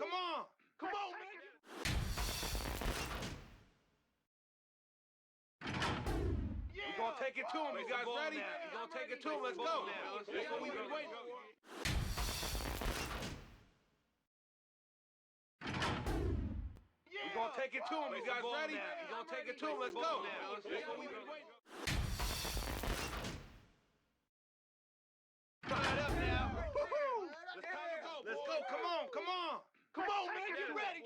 man. We're going to take it to him. You guys ready? We're going to take it to him. Let's go. That's what we've been waiting for. We're going to take it to him. You guys ready? We're going to take it to him. Let's go. That's what we've been waiting for. Sign up now. Let's go. Come on. Come on, man. Get ready.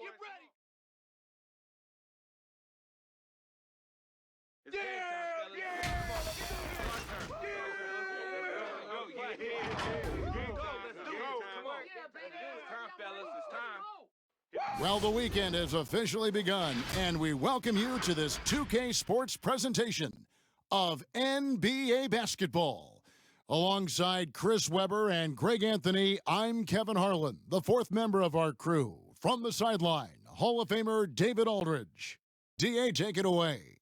Well, the weekend has officially begun, and we welcome you to this 2K Sports presentation of NBA basketball. Alongside Chris Webber and Greg Anthony, I'm Kevin Harlan, the fourth member of our crew. From the sideline, Hall of Famer David Aldridge. DA, take it away.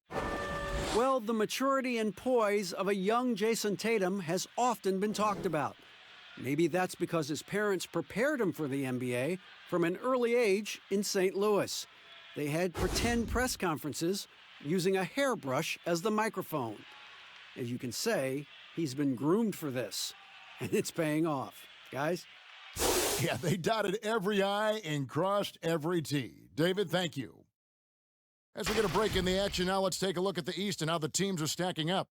Well, the maturity and poise of a young Jayson Tatum has often been talked about. Maybe that's because his parents prepared him for the NBA from an early age in St. Louis. They had pretend press conferences using a hairbrush as the microphone. As you can say, he's been groomed for this, and it's paying off. Guys? Yeah, they dotted every I and crossed every T. David, thank you. As we get a break in the action now, let's take a look at the East and how the teams are stacking up.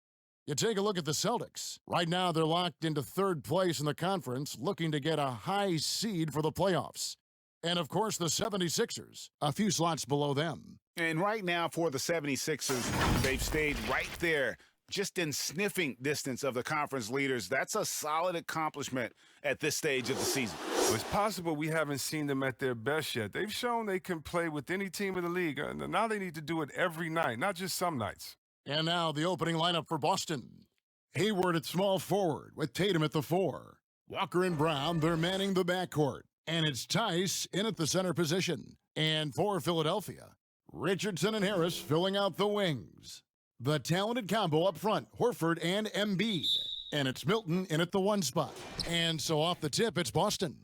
You take a look at the Celtics. Right now, they're locked into third place in the conference, looking to get a high seed for the playoffs. And, of course, the 76ers, a few slots below them. And right now for the 76ers, they've stayed right there, just in sniffing distance of the conference leaders. That's a solid accomplishment at this stage of the season. Well, it's possible we haven't seen them at their best yet. They've shown they can play with any team in the league, and now they need to do it every night, not just some nights. And now the opening lineup for Boston. Hayward at small forward with Tatum at the 4. Walker and Brown, they're manning the backcourt. And it's Tice in at the center position. And for Philadelphia, Richardson and Harris filling out the wings. The talented combo up front, Horford and Embiid. And it's Milton in at the 1 spot. And so off the tip, it's Boston.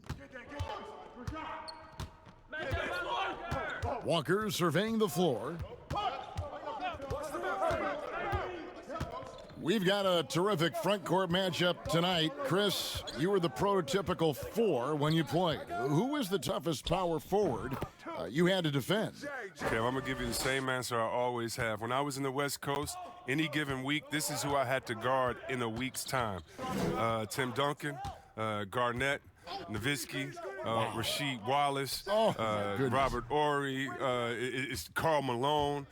Walker surveying the floor. We've got a terrific front court matchup tonight. Chris, you were the prototypical 4 when you played. Who was the toughest power forward you had to defend? Okay, well, I'm going to give you the same answer I always have. When I was in the West Coast, any given week, this is who I had to guard in a week's time. Tim Duncan, Garnett, Nowitzki, Rasheed Wallace, Robert Horry, it's Karl Malone.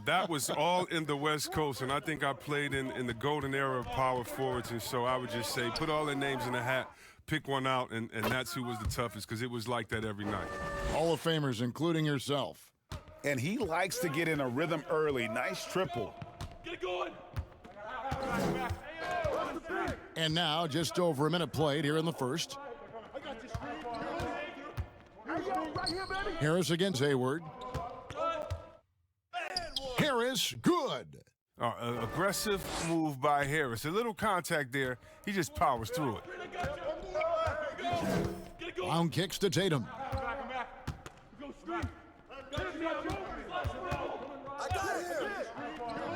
That was all in the West Coast, and I think I played in the golden era of power forwards, and so I would just say put all their names in a hat, pick one out, and that's who was the toughest, because it was like that every night. Hall of Famers, including yourself. And he likes to get in a rhythm early. Nice triple. Get it going. And now, just over a minute played here in the first. Harris against Hayward. Harris, good. Aggressive move by Harris. A little contact there. He just powers through it. Brown kicks to Tatum.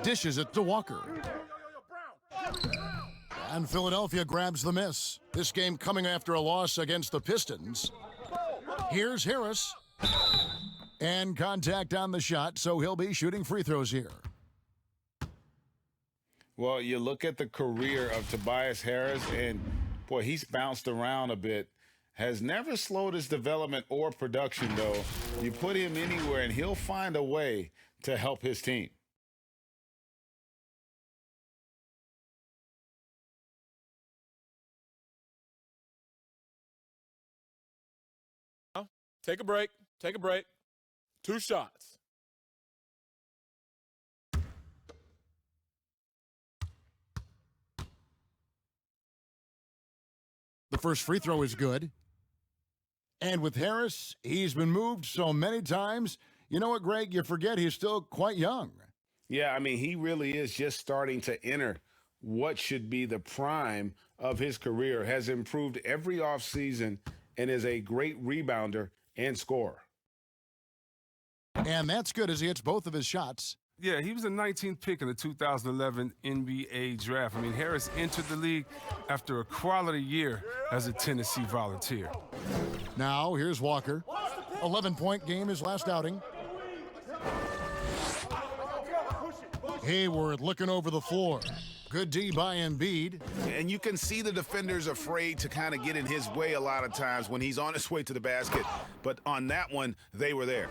Dishes it to Walker. And Philadelphia grabs the miss. This game coming after a loss against the Pistons. Here's Harris. And contact on the shot, so he'll be shooting free throws here. Well, you look at the career of Tobias Harris, and, boy, he's bounced around a bit. Has never slowed his development or production, though. You put him anywhere, and he'll find a way to help his team. Take a break. 2 shots. The first free throw is good. And with Harris, he's been moved so many times. You know what, Greg? You forget he's still quite young. Yeah, I mean, he really is just starting to enter what should be the prime of his career. Has improved every offseason and is a great rebounder and score. And that's good as he hits both of his shots. Yeah, he was the 19th pick in the 2011 NBA draft. I mean, Harris entered the league after a quality year as a Tennessee Volunteer. Now, here's Walker. 11-point game his last outing. Hayward looking over the floor. Good D by Embiid. And you can see the defenders afraid to kind of get in his way a lot of times when he's on his way to the basket. But on that one, they were there.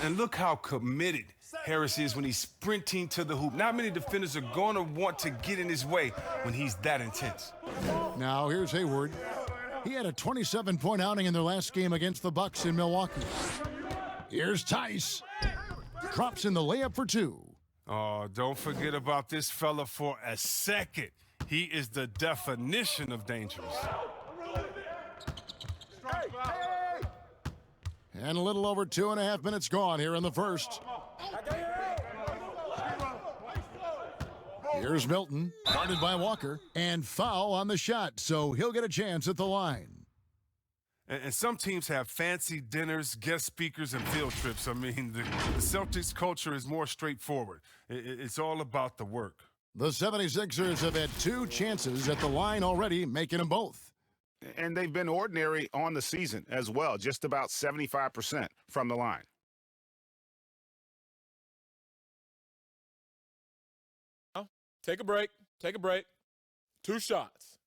And look how committed Harris is when he's sprinting to the hoop. Not many defenders are going to want to get in his way when he's that intense. Now here's Hayward. He had a 27-point outing in their last game against the Bucks in Milwaukee. Here's Tice. Drops in the layup for two. Oh, don't forget about this fella for a second. He is the definition of dangerous. And a little over 2.5 minutes gone here in the first. Here's Milton, guarded by Walker, and foul on the shot, so he'll get a chance at the line. And some teams have fancy dinners, guest speakers, and field trips. I mean, the Celtics culture is more straightforward. It's all about the work. The 76ers have had 2 chances at the line already, making them both. And they've been ordinary on the season as well, just about 75% from the line. Take a break. Take a break. 2 shots.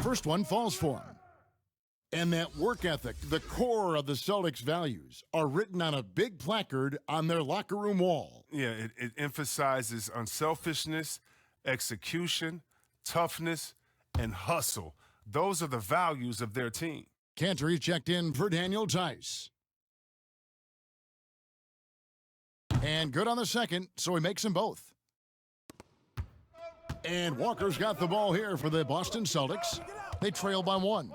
First one falls for him. And that work ethic, the core of the Celtics' values, are written on a big placard on their locker room wall. Yeah, it emphasizes unselfishness, execution, toughness, and hustle. Those are the values of their team. Cantor checked in for Daniel Tice. And good on the second, so he makes them both. And Walker's got the ball here for the Boston Celtics. They trail by 1.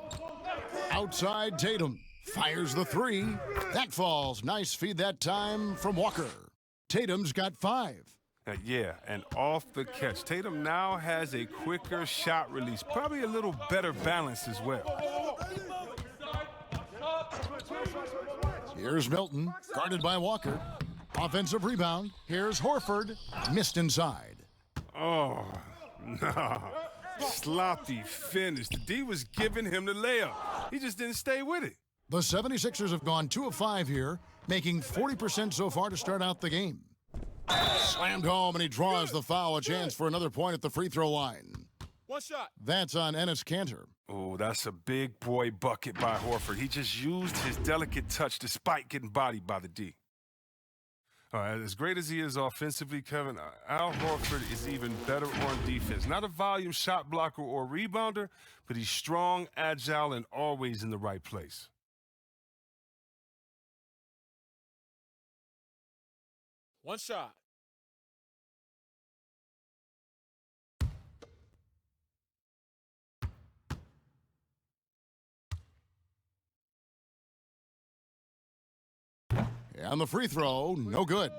Outside, Tatum fires the 3. That falls. Nice feed that time from Walker. Tatum's got 5. Yeah, and off the catch. Tatum now has a quicker shot release, probably a little better balance as well. Here's Milton, guarded by Walker. Offensive rebound. Here's Horford, missed inside. Oh, no. Sloppy finish. The D was giving him the layup. He just didn't stay with it. The 76ers have gone 2 of 5 here, making 40% so far to start out the game. Slammed home, and he draws the foul. A chance for another point at the free throw line. 1 shot. That's on Enes Kanter. Oh, that's a big boy bucket by Horford. He just used his delicate touch despite getting bodied by the D. All right, as great as he is offensively, Kevin, Al Horford is even better on defense. Not a volume shot blocker or rebounder, but he's strong, agile, and always in the right place. One shot. And the free throw, no good.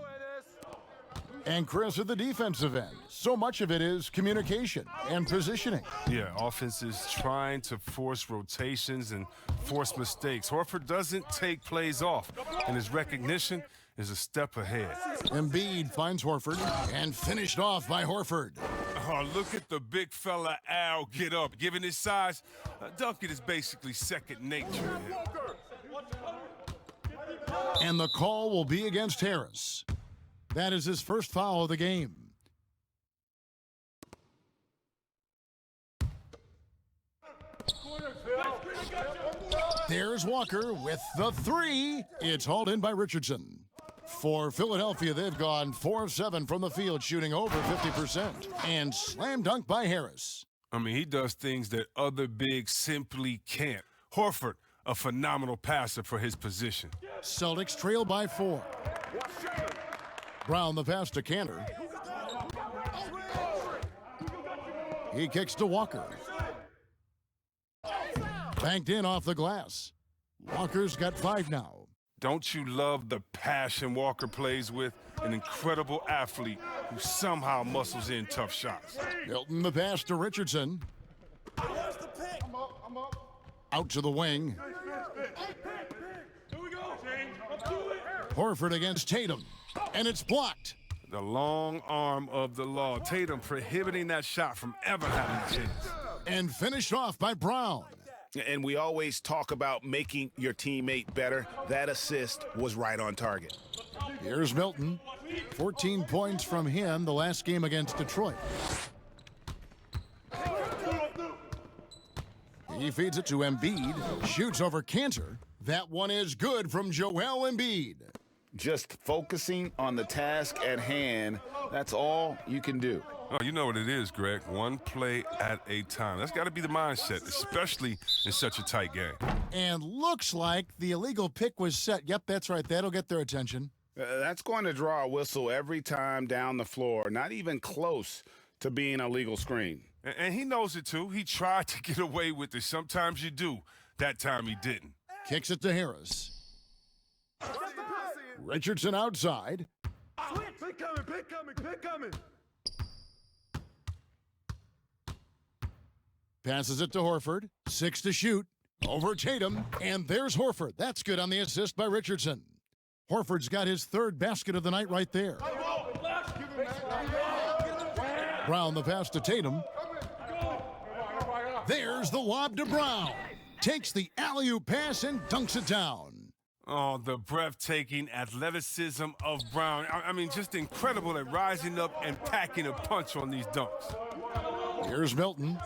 And Chris, at the defensive end, so much of it is communication and positioning. Yeah, offense is trying to force rotations and force mistakes. Horford doesn't take plays off, and his recognition is a step ahead. Embiid finds Horford and finished off by Horford. Oh, look at the big fella Al get up. Given his size, dunking is basically second nature. And the call will be against Harris. That is his first foul of the game. There's Walker with the 3. It's hauled in by Richardson. For Philadelphia, they've gone 4 of 7 from the field, shooting over 50%. And slam dunk by Harris. I mean, he does things that other bigs simply can't. Horford, a phenomenal passer for his position. Celtics trail by 4. Brown the pass to Kanter. He kicks to Walker. Banked in off the glass. Walker's got 5 now. Don't you love the passion Walker plays with? an incredible athlete who somehow muscles in tough shots. Milton the pass to Richardson. Out to the wing. Horford against Tatum, and it's blocked. The long arm of the law. Tatum prohibiting that shot from ever having a chance. And finished off by Brown. And we always talk about making your teammate better. That assist was right on target. Here's Milton. 14 points from him the last game against Detroit. He feeds it to Embiid. Shoots over Cantor. That one is good from Joel Embiid. Just focusing on the task at hand, that's all you can do. Oh, you know what it is, Greg. One play at a time. That's got to be the mindset, especially in such a tight game. And looks like the illegal pick was set. Yep, that's right. That'll get their attention. That's going to draw a whistle every time down the floor, not even close to being a legal screen. And he knows it, too. He tried to get away with it. Sometimes you do. That time he didn't. Kicks it to Harris. Richardson outside. Pick coming. Passes it to Horford. 6 to shoot. Over Tatum. And there's Horford. That's good on the assist by Richardson. Horford's got his third basket of the night right there. Brown the pass to Tatum. There's the lob to Brown. Takes the alley-oop pass and dunks it down. Oh, the breathtaking athleticism of Brown. I mean, just incredible at rising up and packing a punch on these dunks. Here's Milton.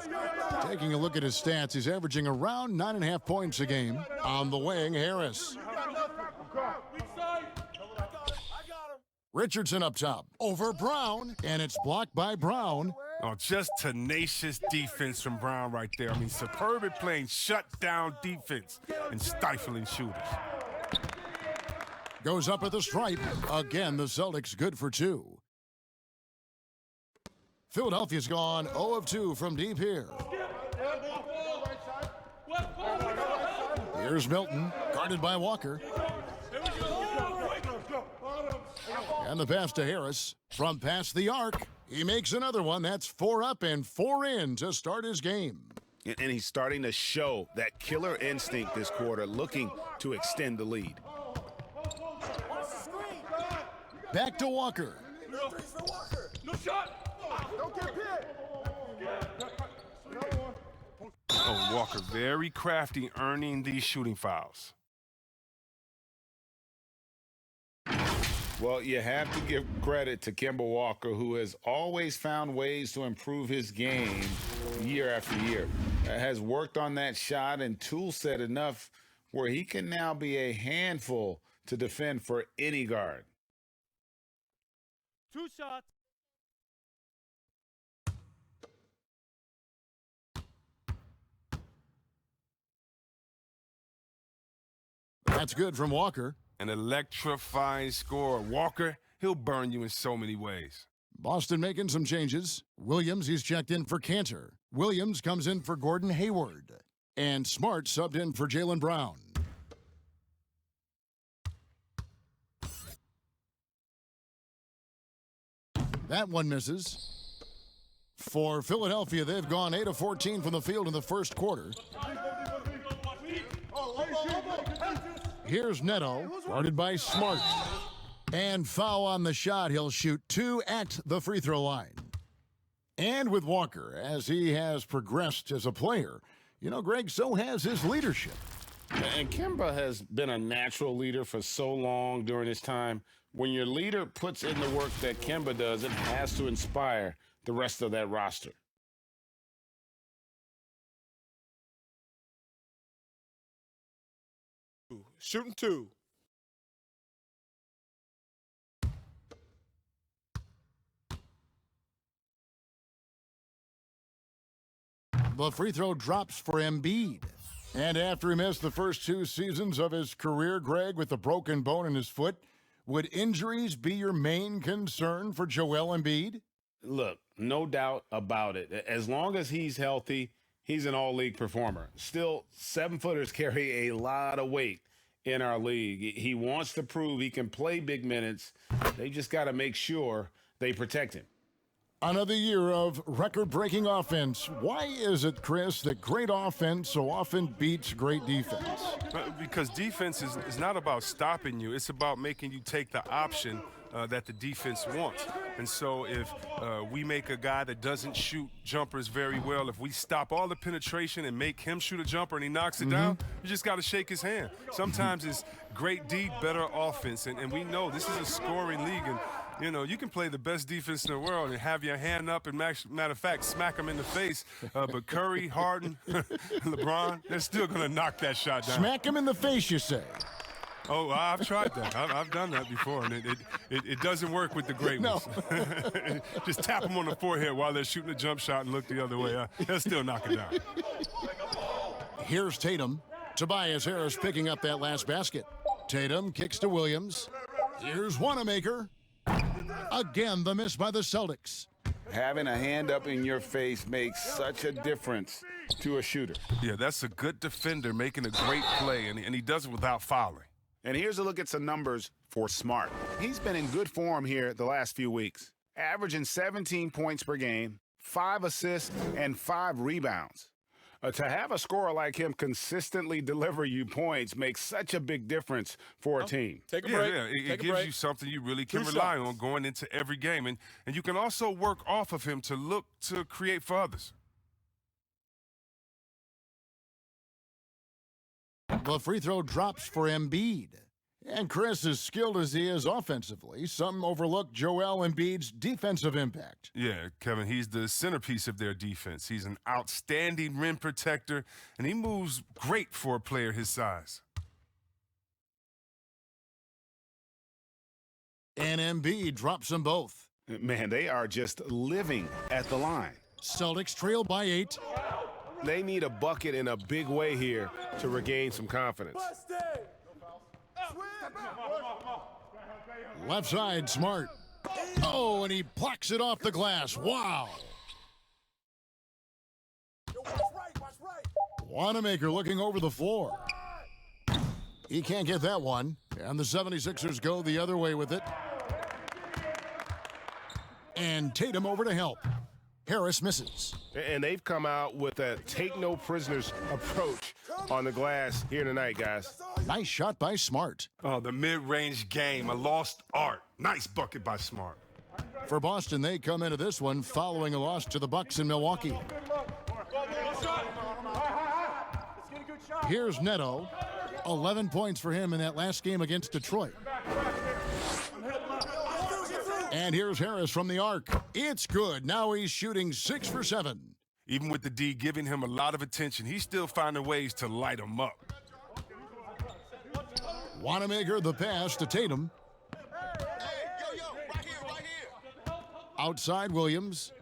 Taking a look at his stats, he's averaging around 9.5 points a game. On the wing, Harris. Richardson up top. Over Brown, and it's blocked by Brown. Oh, just tenacious defense from Brown right there. I mean, superb at playing shut-down defense and stifling shooters. Goes up at the stripe. Again, the Celtics good for 2. Philadelphia's gone 0 of 2 from deep here. Here's Milton, guarded by Walker. And the pass to Harris. From past the arc, he makes another one. That's 4 up and 4 in to start his game. And he's starting to show that killer instinct this quarter, looking to extend the lead. Back to Walker. No shot. Don't get hit. Oh, Walker, very crafty, earning these shooting fouls. Well, you have to give credit to Kemba Walker, who has always found ways to improve his game year after year. Has worked on that shot and tool set enough where he can now be a handful to defend for any guard. 2 shots. That's good from Walker. An electrifying scorer. Walker, he'll burn you in so many ways. Boston making some changes. Williams, he's checked in for Cantor. Williams comes in for Gordon Hayward. And Smart subbed in for Jaylen Brown. That one misses. For Philadelphia, they've gone 8 of 14 from the field in the first quarter. Here's Neto, guarded by Smart. And foul on the shot. He'll shoot 2 at the free throw line. And with Walker, as he has progressed as a player, you know, Greg, so has his leadership. And Kemba has been a natural leader for so long during his time. When your leader puts in the work that Kemba does, it has to inspire the rest of that roster. Shooting 2. The free throw drops for Embiid. And after he missed the first 2 seasons of his career, Greg, with a broken bone in his foot, would injuries be your main concern for Joel Embiid? Look, no doubt about it. As long as he's healthy, he's an all-league performer. Still, 7-footers carry a lot of weight, in our league. He wants to prove he can play big minutes. They just got to make sure they protect him. Another year of record-breaking offense. Why is it, Chris, that great offense so often beats great defense? Because defense is not about stopping you. It's about making you take the option that the defense wants. And so if we make a guy that doesn't shoot jumpers very well, if we stop all the penetration and make him shoot a jumper and he knocks it down, you just got to shake his hand. Sometimes it's great D, better offense. And we know this is a scoring league. And you know, you can play the best defense in the world and have your hand up and, matter of fact, smack them in the face. But Curry, Harden, LeBron, they're still going to knock that shot down. Smack him in the face, you say? Oh, I've tried that. I've done that before, and it doesn't work with the great ones. Just tap them on the forehead while they're shooting a jump shot and look the other way. They'll still knock it down. Here's Tatum. Tobias Harris picking up that last basket. Tatum kicks to Williams. Here's Wanamaker. Again, the miss by the Celtics. Having a hand up in your face makes such a difference to a shooter. Yeah, that's a good defender making a great play, and he does it without fouling. And here's a look at some numbers for Smart. He's been in good form here the last few weeks, averaging 17 points per game, 5 assists, and 5 rebounds. To have a scorer like him consistently deliver you points makes such a big difference for a team. Take a break. Yeah, it gives you something you really can rely on going into every game. And you can also work off of him to look to create for others. The free throw drops for Embiid. And Chris, as skilled as he is offensively, some overlook Joel Embiid's defensive impact. Yeah, Kevin, he's the centerpiece of their defense. He's an outstanding rim protector, and he moves great for a player his size. And Embiid drops them both. Man, they are just living at the line. Celtics trail by 8. They need a bucket in a big way here to regain some confidence. Left side, Smart. Oh, and he plucks it off the glass. Wow. Wanamaker looking over the floor. He can't get that one. And the 76ers go the other way with it. And Tatum over to help. Harris misses. And they've come out with a take-no-prisoners approach on the glass here tonight, guys. Nice shot by Smart. Oh, the mid-range game, a lost art. Nice bucket by Smart. For Boston, they come into this one following a loss to the Bucks in Milwaukee. Here's Neto. 11 points for him in that last game against Detroit. And here's Harris from the arc. It's good. Now he's shooting 6 for 7. Even with the D giving him a lot of attention, he's still finding ways to light him up. Wanamaker the pass to Tatum. Outside Williams.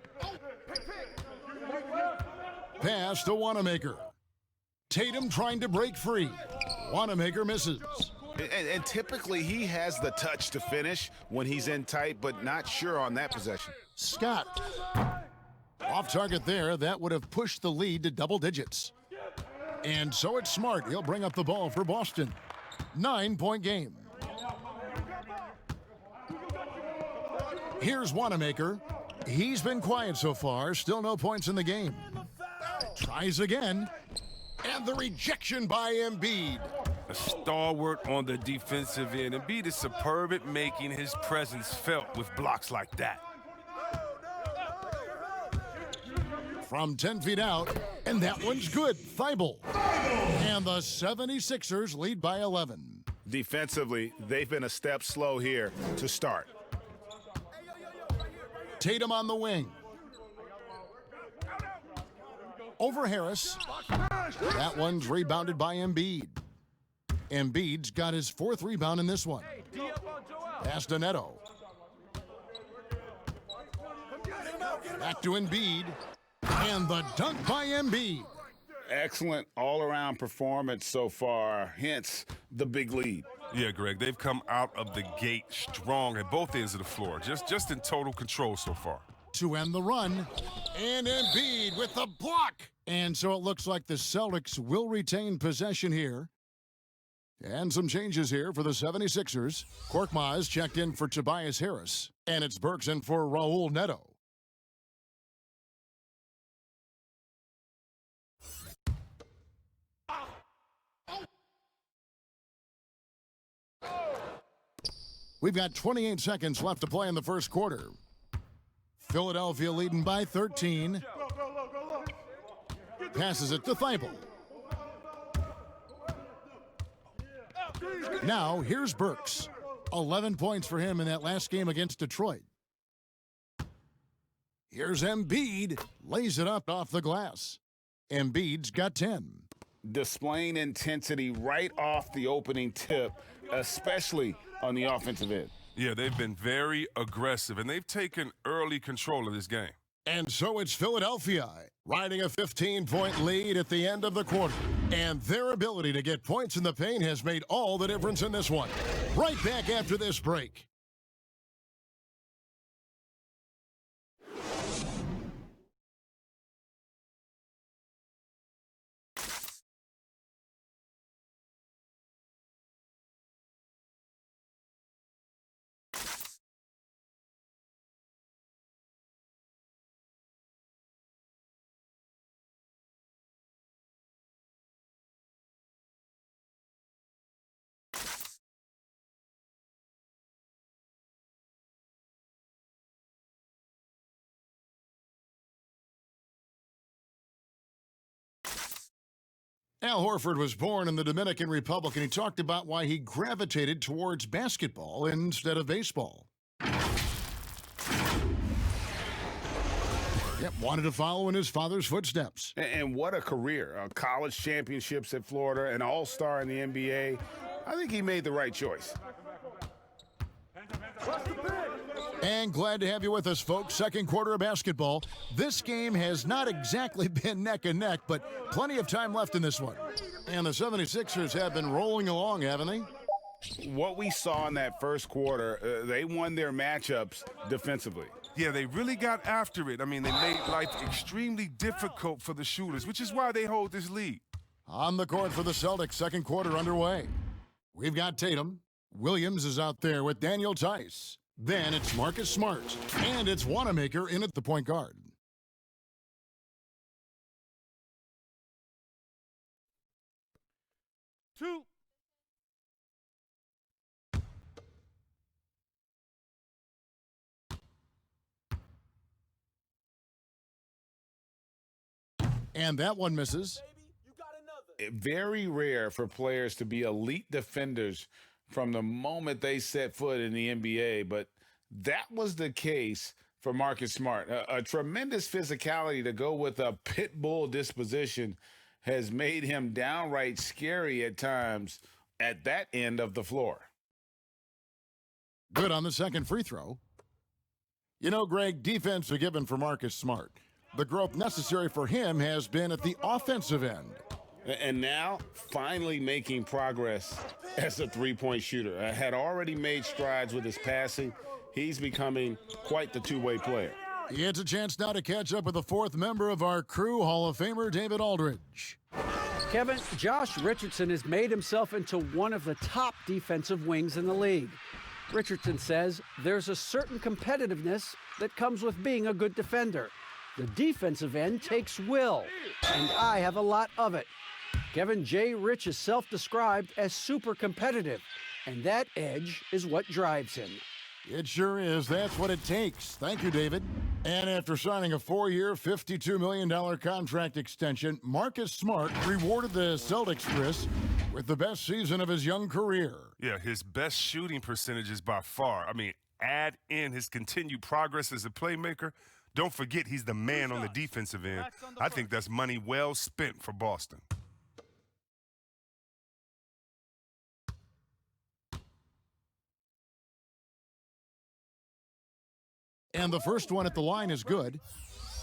Pass to Wanamaker. Tatum trying to break free. Wanamaker misses. And typically he has the touch to finish when he's in tight, but not sure on that possession. Scott. Off target there. That would have pushed the lead to double digits. And so it's Smart. He'll bring up the ball for Boston. 9-point game. Here's Wanamaker. He's been quiet so far. Still no points in the game. Tries again. And the rejection by Embiid. A stalwart on the defensive end. Embiid is superb at making his presence felt with blocks like that. From 10 feet out, and that one's good. Thibault. And the 76ers lead by 11. Defensively, they've been a step slow here to start. Tatum on the wing. Over Harris. That one's rebounded by Embiid. Embiid's got his 4th rebound in this one. Pass to Neto. Back to Embiid. And the dunk by Embiid. Excellent all-around performance so far, hence the big lead. Yeah, Greg, they've come out of the gate strong at both ends of the floor, just in total control so far. To end the run, and Embiid with the block. And so it looks like the Celtics will retain possession here. And some changes here for the 76ers. Korkmaz checked in for Tobias Harris. And it's Burks in for Raul Neto. We've got 28 seconds left to play in the first quarter. Philadelphia leading by 13. Passes it to Thibault. Now, here's Burks. 11 points for him in that last game against Detroit. Here's Embiid. Lays it up off the glass. Embiid's got 10. Displaying intensity right off the opening tip, especially on the offensive end. Yeah, they've been very aggressive, and they've taken early control of this game. And so it's Philadelphia riding a 15-point lead at the end of the quarter. And their ability to get points in the paint has made all the difference in this one. Right back after this break. Al Horford was born in the Dominican Republic, and he talked about why he gravitated towards basketball instead of baseball. Yep, wanted to follow in his father's footsteps. And what a career. College championships at Florida, an all-star in the NBA. I think he made the right choice. And glad to have you with us, folks. Second quarter of basketball. This game has not exactly been neck and neck, but plenty of time left in this one. And the 76ers have been rolling along, haven't they? What we saw in that first quarter, they won their matchups defensively. Yeah, they really got after it. I mean, they made life extremely difficult for the shooters, which is why they hold this lead. On the court for the Celtics, second quarter underway. We've got Tatum. Williams is out there with Daniel Tice. Then it's Marcus Smart. And it's Wanamaker in at the point guard. Two. And that one misses. Very rare for players to be elite defenders from the moment they set foot in the NBA, but that was the case for Marcus Smart. A tremendous physicality to go with a pit bull disposition has made him downright scary at times at that end of the floor. Good on the second free throw. You know, Greg, defense a given for Marcus Smart. The growth necessary for him has been at the offensive end. And now, finally making progress as a three-point shooter. Had already made strides with his passing. He's becoming quite the two-way player. He gets a chance now to catch up with the fourth member of our crew, Hall of Famer David Aldridge. Kevin, Josh Richardson has made himself into one of the top defensive wings in the league. Richardson says there's a certain competitiveness that comes with being a good defender. The defensive end takes will, and I have a lot of it. Kevin J. Rich is self-described as super competitive, and that edge is what drives him. It sure is. That's what it takes. Thank you, David. And after signing a 4-year, $52 million contract extension, Marcus Smart rewarded the Celtics, Chris, with the best season of his young career. Yeah, his best shooting percentages by far. I mean, add in his continued progress as a playmaker. Don't forget he's the man on the defensive end. I think that's money well spent for Boston. And the first one at the line is good.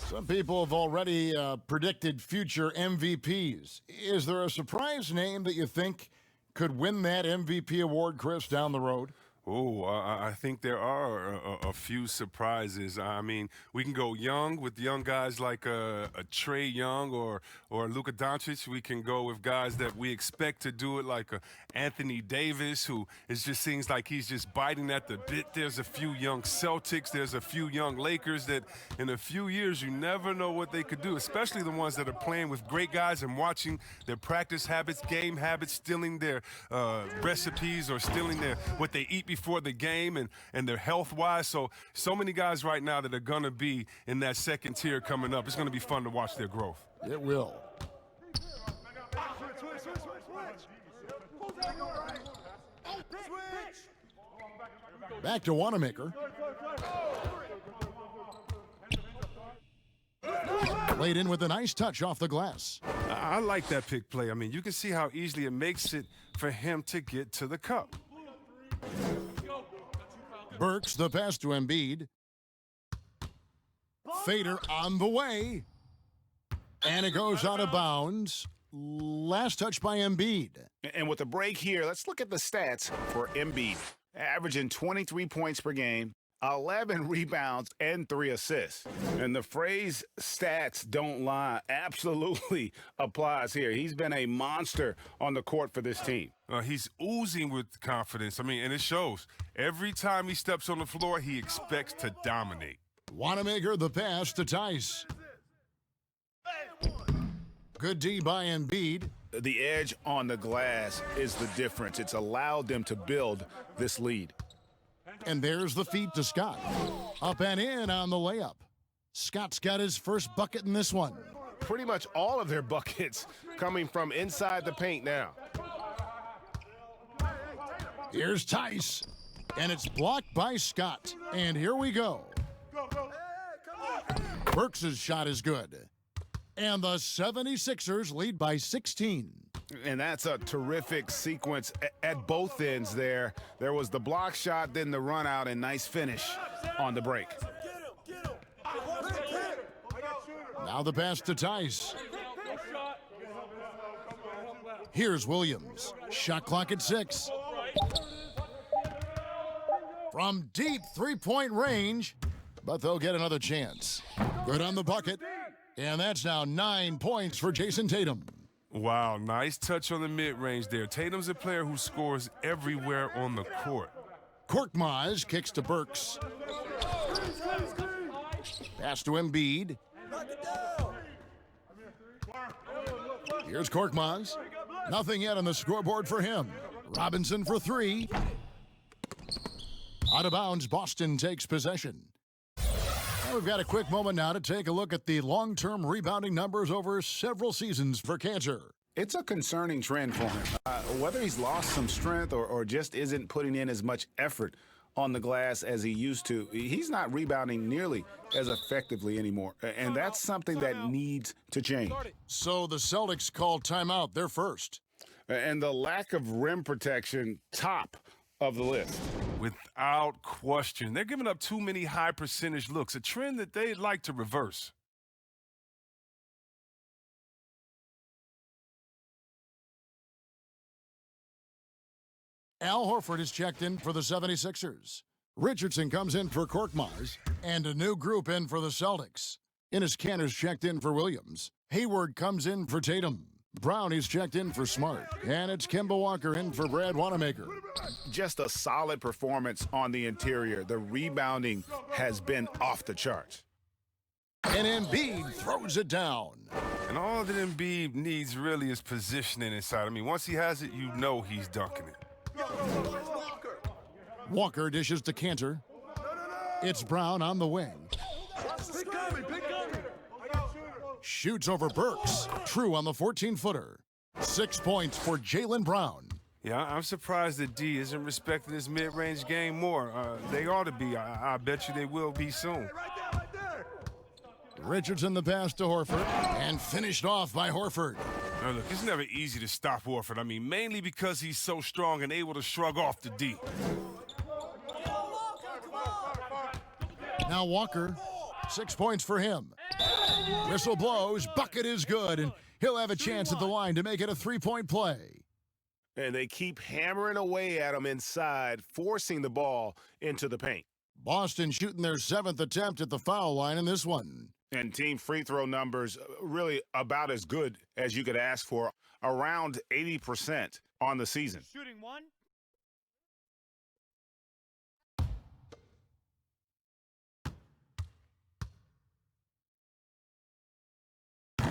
Some people have already predicted future MVPs. Is there a surprise name that you think could win that MVP award, Chris, down the road? Oh, I think there are a few surprises. I mean, we can go young with young guys like a Trae Young or Luka Doncic. We can go with guys that we expect to do it, like Anthony Davis, who it just seems like he's just biting at the bit. There's a few young Celtics. There's a few young Lakers that in a few years you never know what they could do, especially the ones that are playing with great guys and watching their practice habits, game habits, stealing their recipes or stealing what they eat before the game and their health-wise. So many guys right now that are going to be in that second tier coming up. It's going to be fun to watch their growth. It will. Back to Wanamaker. Played in with a nice touch off the glass. I like that pick play. I mean, you can see how easily it makes it for him to get to the cup. Burks the pass to Embiid. Fader on the way. And it goes out of bounds. Last touch by Embiid. And with a break here, let's look at the stats for Embiid. Averaging 23 points per game, 11 rebounds, and 3 assists. And the phrase stats don't lie absolutely applies here. He's been a monster on the court for this team. He's oozing with confidence. I mean, and it shows. Every time he steps on the floor, he expects to dominate. Wanamaker the pass to Tice. Good D by Embiid. The edge on the glass is the difference. It's allowed them to build this lead. And there's the feed to Scott. Up and in on the layup. Scott's got his first bucket in this one. Pretty much all of their buckets coming from inside the paint now. Here's Tice. And it's blocked by Scott. And here we go. Burks' shot is good. And the 76ers lead by 16. And that's a terrific sequence at both ends there. There was the block shot, then the run out, and nice finish on the break. Now the pass to Tice. Here's Williams. Shot clock at 6. From deep three-point range, but they'll get another chance. Good on the bucket. And that's now 9 points for Jayson Tatum. Wow, nice touch on the mid-range there. Tatum's a player who scores everywhere on the court. Korkmaz kicks to Burks. Pass to Embiid. Here's Korkmaz. Nothing yet on the scoreboard for him. Robinson for 3. Out of bounds, Boston takes possession. Well, we've got a quick moment now to take a look at the long-term rebounding numbers over several seasons for Cantor. It's a concerning trend for him. Whether he's lost some strength or just isn't putting in as much effort on the glass as he used to, he's not rebounding nearly as effectively anymore. And that's something that needs to change. So the Celtics call timeout. They're first. And the lack of rim protection, top of the list. Without question. They're giving up too many high percentage looks, a trend that they'd like to reverse. Al Horford is checked in for the 76ers. Richardson comes in for Korkmaz, and a new group in for the Celtics. Enes Kanter's checked in for Williams. Hayward comes in for Tatum. Brown is checked in for Smart. And it's Kemba Walker in for Brad Wanamaker. Just a solid performance on the interior. The rebounding has been off the charts. And Embiid throws it down. And all that Embiid needs really is positioning inside. I mean, once he has it, you know he's dunking it. Walker dishes to Kanter. It's Brown on the wing. Shoots over Burks. True on the 14-footer. 6 points for Jaylen Brown. Yeah, I'm surprised that D isn't respecting his mid-range game more. They ought to be. I bet you they will be soon. Richardson the pass to Horford. And finished off by Horford. Now, look, it's never easy to stop Horford. I mean, mainly because he's so strong and able to shrug off the D. Now Walker. 6 points for him. Whistle blows. Bucket is good. And he'll have a chance at the line to make it a 3-point play. And they keep hammering away at him inside, forcing the ball into the paint. Boston shooting their 7th attempt at the foul line in this one. And team free throw numbers really about as good as you could ask for, around 80% on the season. Shooting one.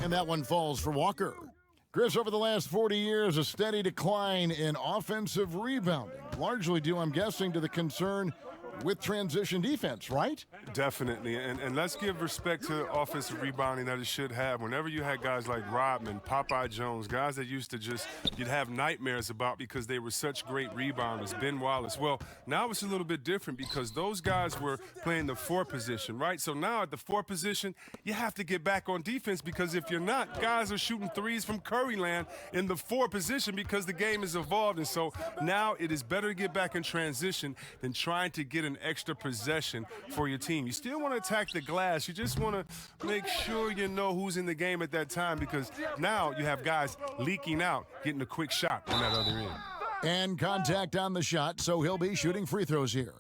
And that one falls for Walker. Chris, over the last 40 years, a steady decline in offensive rebounding, largely due, I'm guessing, to the concern with transition defense, right? Definitely, and let's give respect to offensive rebounding that it should have. Whenever you had guys like Rodman, Popeye Jones, guys that used to you'd have nightmares about because they were such great rebounders, Ben Wallace. Well, now it's a little bit different because those guys were playing the 4 position, right? So now at the 4 position, you have to get back on defense because if you're not, guys are shooting threes from Curry land in the 4 position because the game has evolved. And so now it is better to get back in transition than trying to get an extra possession for your team. You still want to attack the glass. You just want to make sure you know who's in the game at that time because now you have guys leaking out, getting a quick shot on that other end. And contact on the shot, so he'll be shooting free throws here.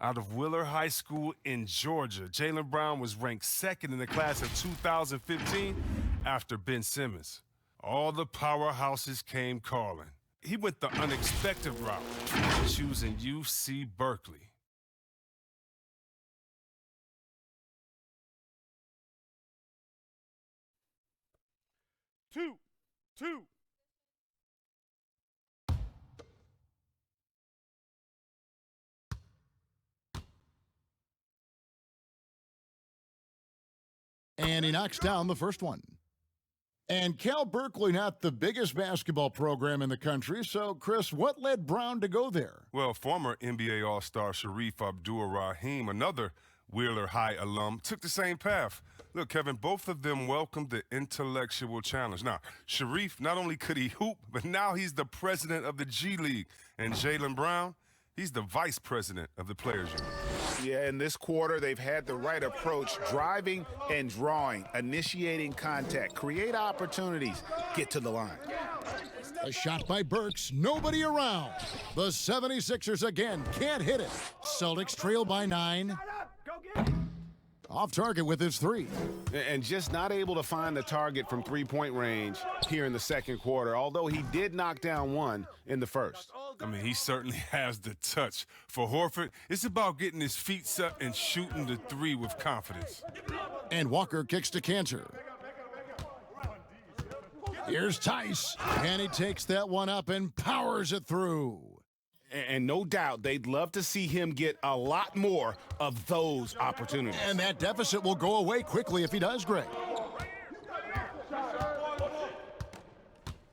Out of Wheeler High School in Georgia, Jaylen Brown was ranked 2nd in the class of 2015 after Ben Simmons. All the powerhouses came calling. He went the unexpected route, choosing UC Berkeley. Two. And he knocks down the first one. And Cal Berkeley, not the biggest basketball program in the country. So, Chris, what led Brown to go there? Well, former NBA All-Star Sharif Abdur-Rahim, another Wheeler High alum, took the same path. Look, Kevin, both of them welcomed the intellectual challenge. Now, Sharif, not only could he hoop, but now he's the president of the G League. And Jaylen Brown, he's the vice president of the Players Union. Yeah, in this quarter, they've had the right approach, driving and drawing, initiating contact, create opportunities, get to the line. A shot by Burks, nobody around. The 76ers again can't hit it. Celtics trail by 9. Off target with his 3. And just not able to find the target from three-point range here in the second quarter, although he did knock down one in the first. I mean, he certainly has the touch. For Horford, it's about getting his feet set and shooting the 3 with confidence. And Walker kicks to Cantor. Here's Tice, and he takes that one up and powers it through. And no doubt they'd love to see him get a lot more of those opportunities. And that deficit will go away quickly if he does, Greg.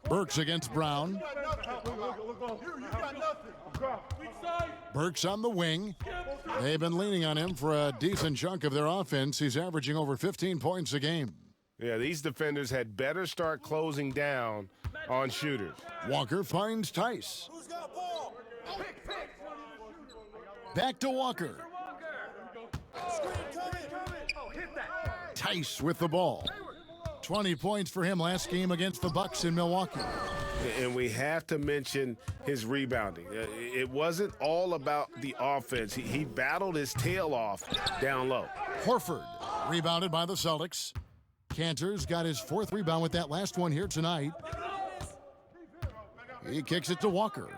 Burks against Brown. Burks on the wing. They've been leaning on him for a decent chunk of their offense. He's averaging over 15 points a game. Yeah, these defenders had better start closing down on shooters. Walker finds Tice. Back to Walker. Tice with the ball. 20 points for him last game against the Bucks in Milwaukee. And we have to mention his rebounding. It wasn't all about the offense. He battled his tail off down low. Horford rebounded by the Celtics. Cantor's got his 4th rebound with that last one here tonight. He kicks it to Walker.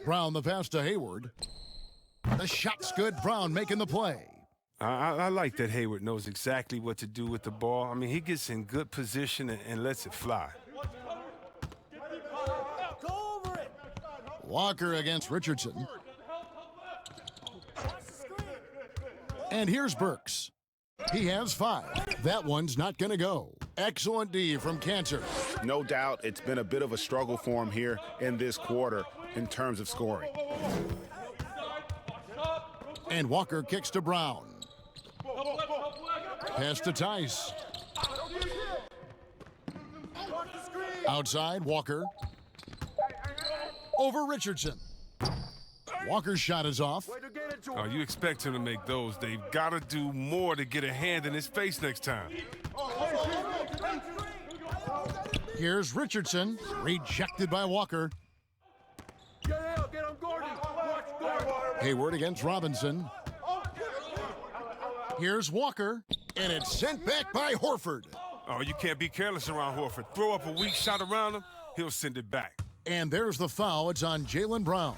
Brown the pass to Hayward. The shot's good. Brown making the play. I like that Hayward knows exactly what to do with the ball. I mean, he gets in good position and lets it fly. Walker against Richardson. And here's Burks. He has 5. That one's not going to go. Excellent D from Cantor. No doubt it's been a bit of a struggle for him here in this quarter in terms of scoring. And Walker kicks to Brown. Pass to Tice. Outside, Walker. Over Richardson. Walker's shot is off. Oh, you expect him to make those. They've got to do more to get a hand in his face next time. Here's Richardson, rejected by Walker. Hayward against Robinson. Here's Walker, and it's sent back by Horford. Oh, you can't be careless around Horford. Throw up a weak shot around him, he'll send it back. And there's the foul. It's on Jaylen Brown.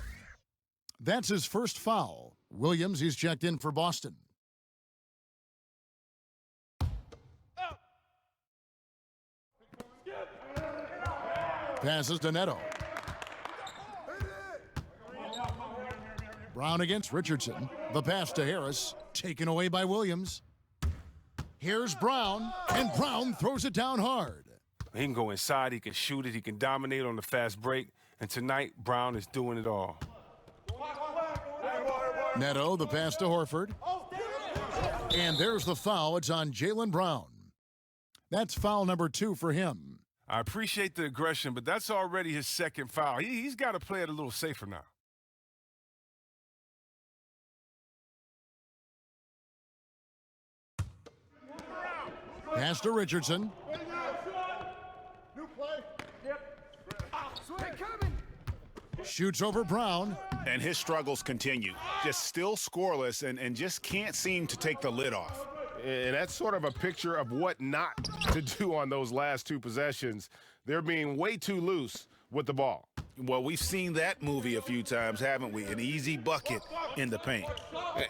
That's his first foul. Williams, he's checked in for Boston. Passes to Neto. Brown against Richardson. The pass to Harris, taken away by Williams. Here's Brown, and Brown throws it down hard. He can go inside, he can shoot it, he can dominate on the fast break. And tonight, Brown is doing it all. Neto, the pass to Horford. And there's the foul. It's on Jaylen Brown. That's foul number 2 for him. I appreciate the aggression, but that's already his second foul. He's got to play it a little safer now. Pass to Richardson. Shoots over Brown. And his struggles continue. Just still scoreless and just can't seem to take the lid off. And that's sort of a picture of what not to do on those last 2 possessions. They're being way too loose with the ball. Well, we've seen that movie a few times, haven't we? An easy bucket in the paint.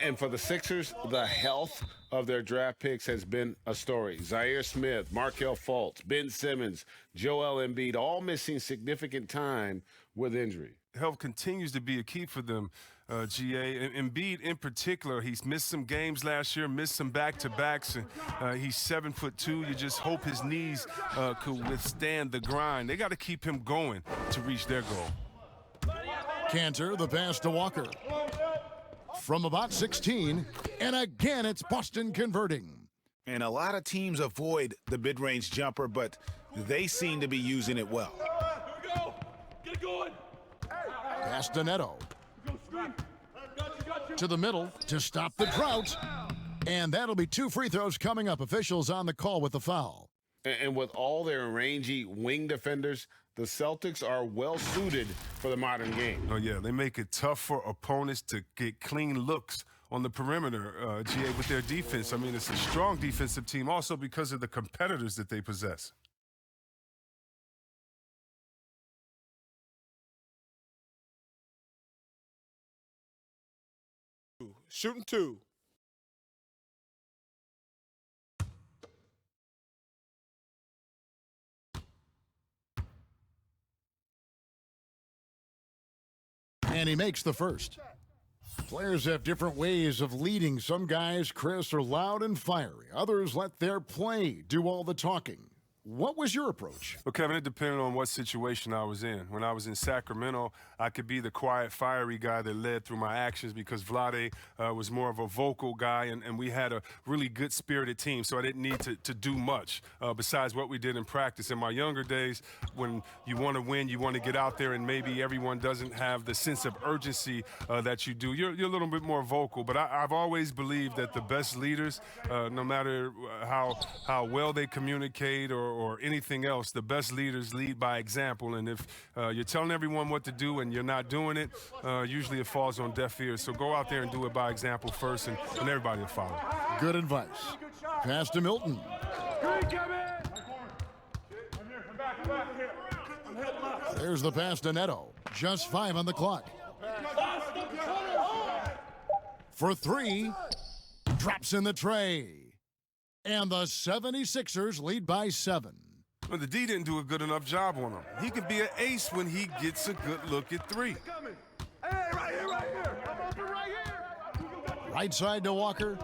And for the Sixers, the health of their draft picks has been a story. Zaire Smith, Markelle Fultz, Ben Simmons, Joel Embiid, all missing significant time with injury. Health continues to be a key for them, GA. And Embiid in particular, he's missed some games last year, missed some back-to-backs, and he's 7'2". You just hope his knees could withstand the grind. They got to keep him going to reach their goal. Cantor, the pass to Walker. From about 16, and again it's Boston converting. And a lot of teams avoid the mid-range jumper, but they seem to be using it well. Get going. Pass to Neto. To the middle to stop the drought. And that'll be 2 free throws coming up. Officials on the call with the foul. And with all their rangy wing defenders, the Celtics are well suited for the modern game. Oh, yeah, they make it tough for opponents to get clean looks on the perimeter, GA, with their defense. I mean, it's a strong defensive team also because of the competitors that they possess. Shooting 2. And he makes the first. Players have different ways of leading. Some guys, Chris, are loud and fiery. Others let their play do all the talking. What was your approach? Well, Kevin, it depended on what situation I was in. When I was in Sacramento, I could be the quiet, fiery guy that led through my actions because Vlade was more of a vocal guy, and we had a really good-spirited team, so I didn't need to do much besides what we did in practice. In my younger days, when you want to win, you want to get out there, and maybe everyone doesn't have the sense of urgency that you do. You're a little bit more vocal, but I've always believed that the best leaders, no matter how well they communicate or anything else, the best leaders lead by example. And if you're telling everyone what to do and you're not doing it, usually it falls on deaf ears. So go out there and do it by example first, and everybody will follow. Good advice. Pass to Milton. There's the pass to Neto. Just 5 on the clock. For 3. Drops in the tray. And the 76ers lead by 7. Well, the D didn't do a good enough job on him. He can be an ace when he gets a good look at 3. Right side to Walker.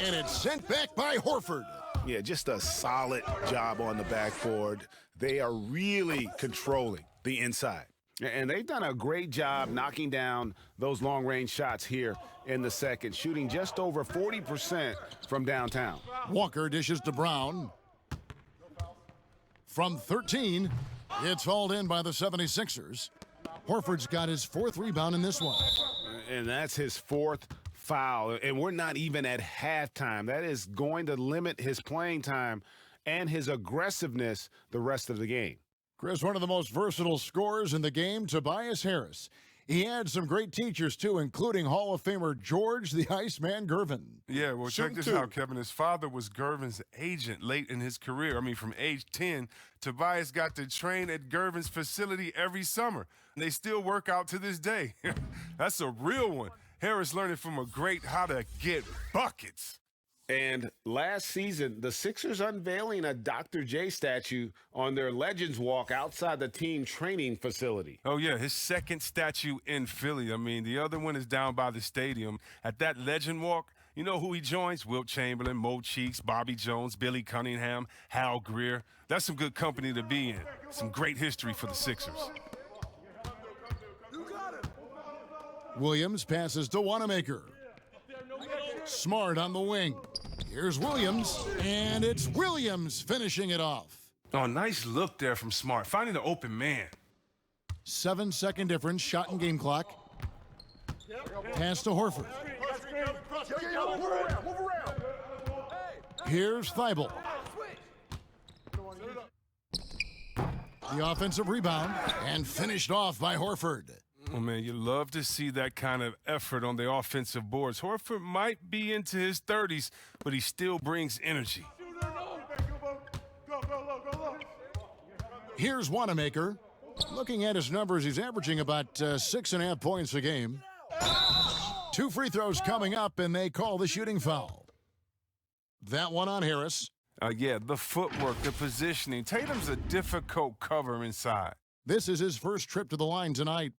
And it's sent back by Horford. Yeah, just a solid job on the backboard. They are really controlling the inside. And they've done a great job knocking down those long-range shots here in the second, shooting just over 40% from downtown. Walker dishes to Brown. From 13, it's hauled in by the 76ers. Horford's got his 4th rebound in this one. And that's his 4th foul, and we're not even at halftime. That is going to limit his playing time and his aggressiveness the rest of the game. Chris, one of the most versatile scorers in the game, Tobias Harris. He had some great teachers, too, including Hall of Famer George the Iceman Gervin. Yeah, well, check this out, Kevin. His father was Gervin's agent late in his career. I mean, from age 10, Tobias got to train at Gervin's facility every summer. And they still work out to this day. That's a real one. Harris learning from a great how to get buckets. And last season, the Sixers unveiling a Dr. J statue on their Legends Walk outside the team training facility. Oh, yeah, his second statue in Philly. I mean, the other one is down by the stadium. At that Legend Walk, you know who he joins? Wilt Chamberlain, Mo Cheeks, Bobby Jones, Billy Cunningham, Hal Greer. That's some good company to be in. Some great history for the Sixers. Williams passes to Wanamaker. Smart on the wing. Here's Williams, and it's Williams finishing it off. Oh, nice look there from Smart, finding the open man. 7-second difference, shot and game clock. Pass to Horford. Here's Thibault. The offensive rebound, and finished off by Horford. Oh, man, you love to see that kind of effort on the offensive boards. Horford might be into his 30s, but he still brings energy. Here's Wanamaker. Looking at his numbers, he's averaging about 6.5 points a game. 2 free throws coming up, and they call the shooting foul. That one on Harris. Yeah, the footwork, the positioning. Tatum's a difficult cover inside. This is his first trip to the line tonight.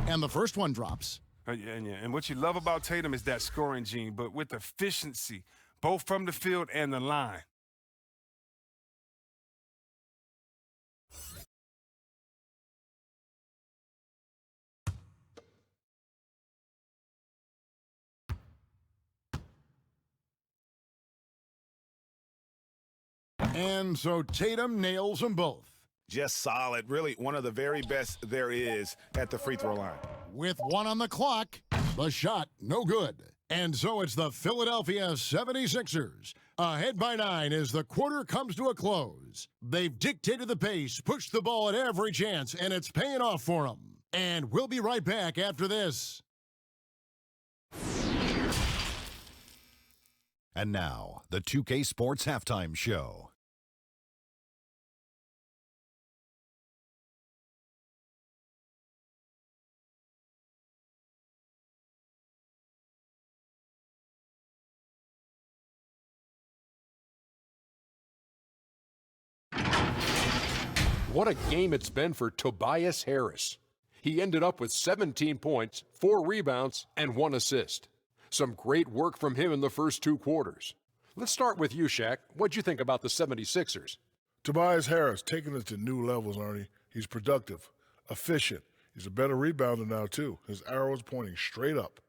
And the first one drops. And what you love about Tatum is that scoring gene, but with efficiency, both from the field and the line. And so Tatum nails them both. Just solid. Really one of the very best there is at the free throw line. With 1 on the clock, the shot no good. And so it's the Philadelphia 76ers. Ahead by 9 as the quarter comes to a close. They've dictated the pace, pushed the ball at every chance, and it's paying off for them. And we'll be right back after this. And now, the 2K Sports Halftime Show. What a game it's been for Tobias Harris. He ended up with 17 points, 4 rebounds, and 1 assist. Some great work from him in the first 2 quarters. Let's start with you, Shaq. What'd you think about the 76ers? Tobias Harris taking it to new levels, Arnie. He's productive, efficient. He's a better rebounder now, too. His arrow is pointing straight up.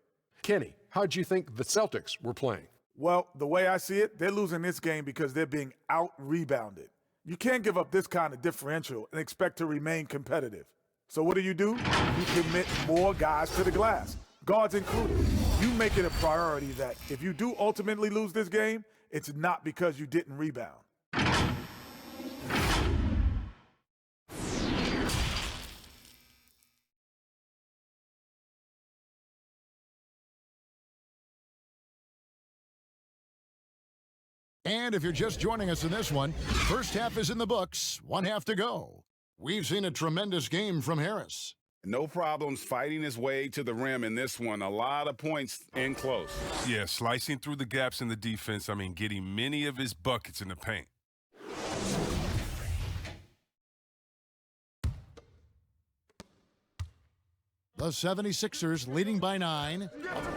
Kenny, how'd you think the Celtics were playing? Well, the way I see it, they're losing this game because they're being out-rebounded. You can't give up this kind of differential and expect to remain competitive. So what do? You commit more guys to the glass, guards included. You make it a priority that if you do ultimately lose this game, it's not because you didn't rebound. And if you're just joining us in this one, first half is in the books, 1 half to go. We've seen a tremendous game from Harris. No problems fighting his way to the rim in this one. A lot of points in close. Yeah, slicing through the gaps in the defense. I mean, getting many of his buckets in the paint. The 76ers leading by 9.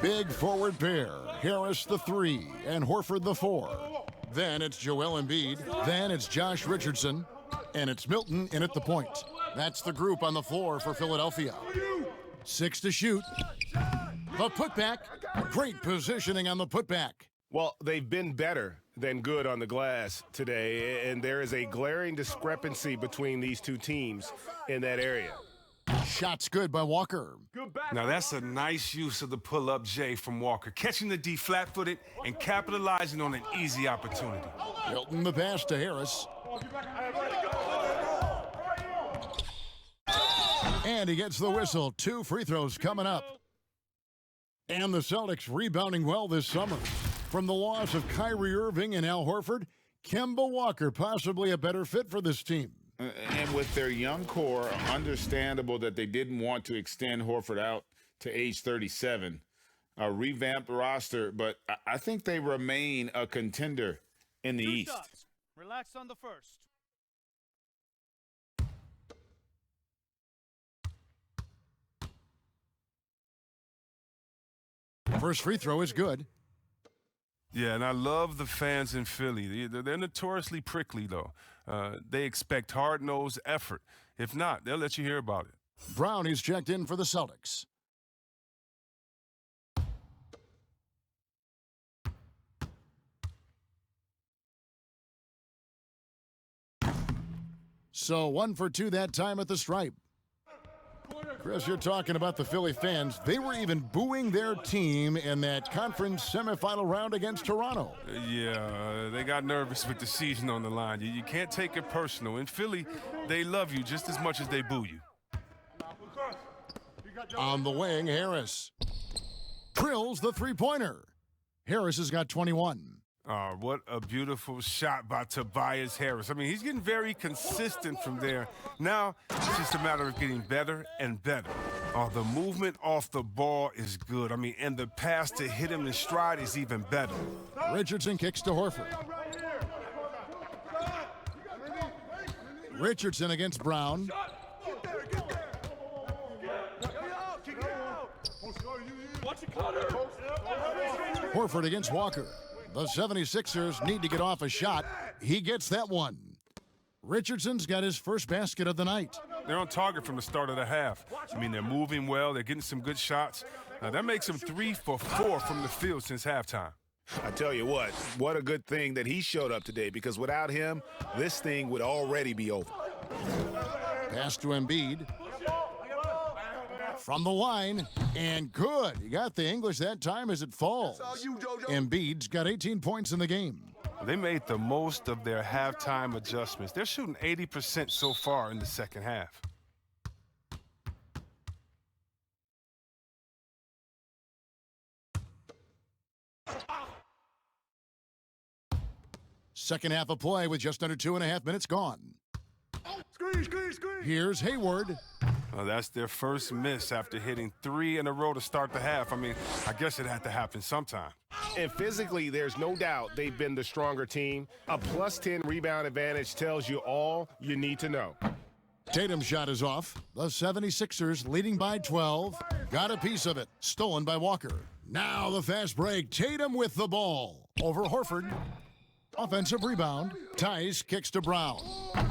Big forward pair. Harris the 3 and Horford the 4. Then it's Joel Embiid. Then it's Josh Richardson. And it's Milton in at the point. That's the group on the floor for Philadelphia. 6 to shoot. The putback. Great positioning on the putback. Well, they've been better than good on the glass today, and there is a glaring discrepancy between these two teams in that area. Shot's good by Walker. Now that's a nice use of the pull-up J from Walker, catching the D flat-footed and capitalizing on an easy opportunity. Milton the pass to Harris. And he gets the whistle. 2 free throws coming up. And the Celtics rebounding well this summer. From the loss of Kyrie Irving and Al Horford, Kemba Walker possibly a better fit for this team. And with their young core, understandable that they didn't want to extend Horford out to age 37, a revamped roster, but I think they remain a contender in the East. Shots. Relax on the first. First free throw is good. Yeah, and I love the fans in Philly. They're notoriously prickly, though. They expect hard-nosed effort. If not, they'll let you hear about it. Brown is checked in for the Celtics. So 1 for 2 that time at the stripe. Chris, you're talking about the Philly fans. They were even booing their team in that conference semifinal round against Toronto. Yeah, they got nervous with the season on the line. You can't take it personal. In Philly, they love you just as much as they boo you. On the wing, Harris drills the three-pointer. Harris has got 21. Oh, what a beautiful shot by Tobias Harris. I mean, he's getting very consistent from there. Now, it's just a matter of getting better and better. Oh, the movement off the ball is good. I mean, and the pass to hit him in stride is even better. Richardson kicks to Horford. Richardson against Brown. Horford against Walker. The 76ers need to get off a shot. He gets that one. Richardson's got his first basket of the night. They're on target from the start of the half. I mean, they're moving well. They're getting some good shots. That makes them 3 for 4 from the field since halftime. I tell you what a good thing that he showed up today, because without him, this thing would already be over. Pass to Embiid. From the line, and good. He got the English that time as it falls. Embiid's got 18 points in the game. They made the most of their halftime adjustments. They're shooting 80% so far in the second half. Second half of play with just under 2.5 minutes gone. Here's Hayward. Well, that's their first miss after hitting 3 in a row to start the half. I mean, I guess it had to happen sometime. And physically, there's no doubt they've been the stronger team. A +10 rebound advantage tells you all you need to know. Tatum's shot is off. The 76ers leading by 12. Got a piece of it. Stolen by Walker. Now the fast break. Tatum with the ball. Over Horford. Offensive rebound. Tice kicks to Brown.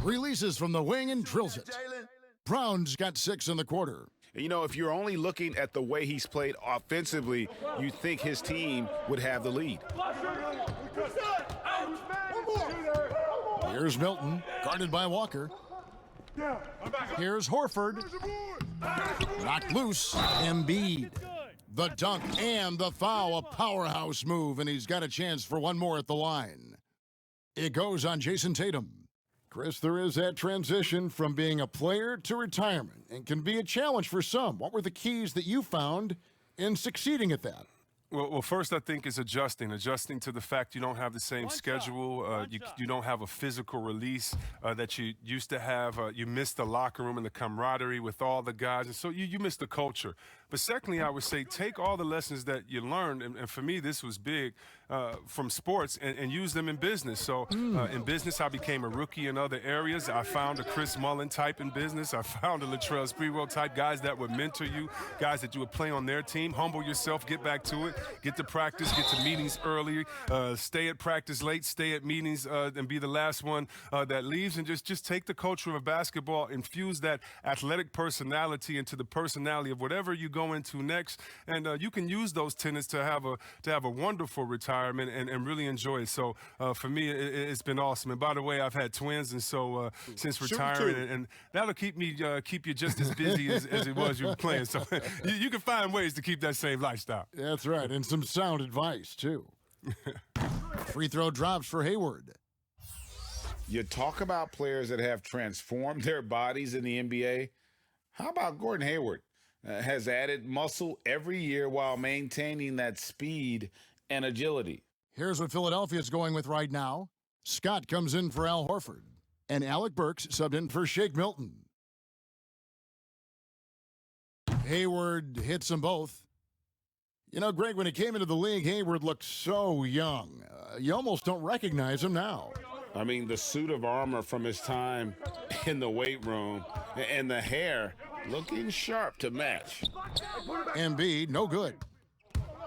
Releases from the wing and drills it. Brown's got 6 in the quarter. You know, if you're only looking at the way he's played offensively, you think his team would have the lead. Here's Milton, guarded by Walker. Here's Horford. Knocked loose. Embiid. The dunk and the foul, a powerhouse move, and he's got a chance for one more at the line. It goes on Jayson Tatum. Chris, there is that transition from being a player to retirement and can be a challenge for some. What were the keys that you found in succeeding at that? Well, first I think is adjusting to the fact you don't have the same schedule. You don't have a physical release that you used to have. You miss the locker room and the camaraderie with all the guys, and so you miss the culture. But secondly, I would say take all the lessons that you learned, and for me, this was big, from sports, and use them in business. So in business, I became a rookie in other areas. I found a Chris Mullin type in business. I found a Latrell Sprewell type, guys that would mentor you, guys that you would play on their team. Humble yourself, get back to it, get to practice, get to meetings early, stay at practice late, stay at meetings, and be the last one that leaves, and just take the culture of basketball, infuse that athletic personality into the personality of whatever you go into next, and you can use those tenets to have a wonderful retirement and really enjoy it. So for me, it's been awesome. And by the way, I've had twins, and so since retiring, and that'll keep you just as busy as it was you were playing. So you can find ways to keep that same lifestyle. That's right, and some sound advice too. Free throw drops for Hayward. You talk about players that have transformed their bodies in the NBA. How about Gordon Hayward? Has added muscle every year while maintaining that speed and agility. Here's what Philadelphia's going with right now. Scott comes in for Al Horford, and Alec Burks subbed in for Shake Milton. Hayward hits them both. You know, Greg, when he came into the league, Hayward looked so young. You almost don't recognize him now. I mean, the suit of armor from his time in the weight room and the hair looking sharp to match. Embiid, no good.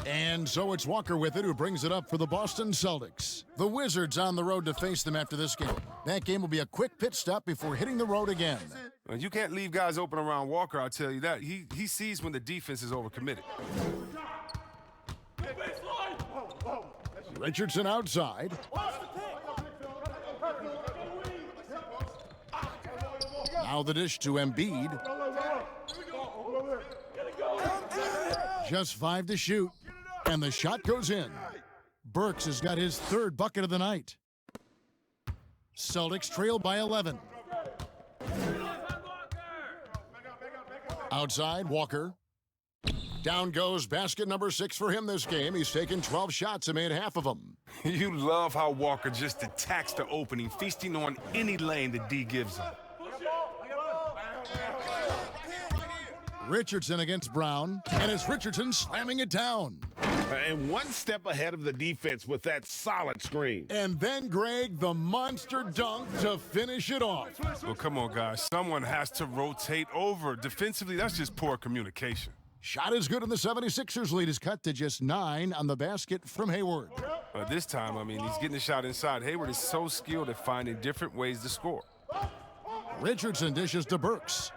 And so it's Walker with it, who brings it up for the Boston Celtics. The Wizards on the road to face them after this game. That game will be a quick pit stop before hitting the road again. You can't leave guys open around Walker, I'll tell you that. He sees when the defense is overcommitted. Richardson outside. Now the dish to Embiid. Just 5 to shoot, and the shot goes in. Burks has got his 3rd bucket of the night. Celtics trail by 11. Outside, Walker. Down goes basket number 6 for him this game. He's taken 12 shots and made half of them. You love how Walker just attacks the opening, feasting on any lane that D gives him. Richardson against Brown, and it's Richardson slamming it down. And one step ahead of the defense with that solid screen. And then, Greg, the monster dunk to finish it off. Well, come on, guys. Someone has to rotate over. Defensively, that's just poor communication. Shot is good, and the 76ers lead is cut to just 9 on the basket from Hayward. This time, I mean, he's getting the shot inside. Hayward is so skilled at finding different ways to score. Richardson dishes to Burks.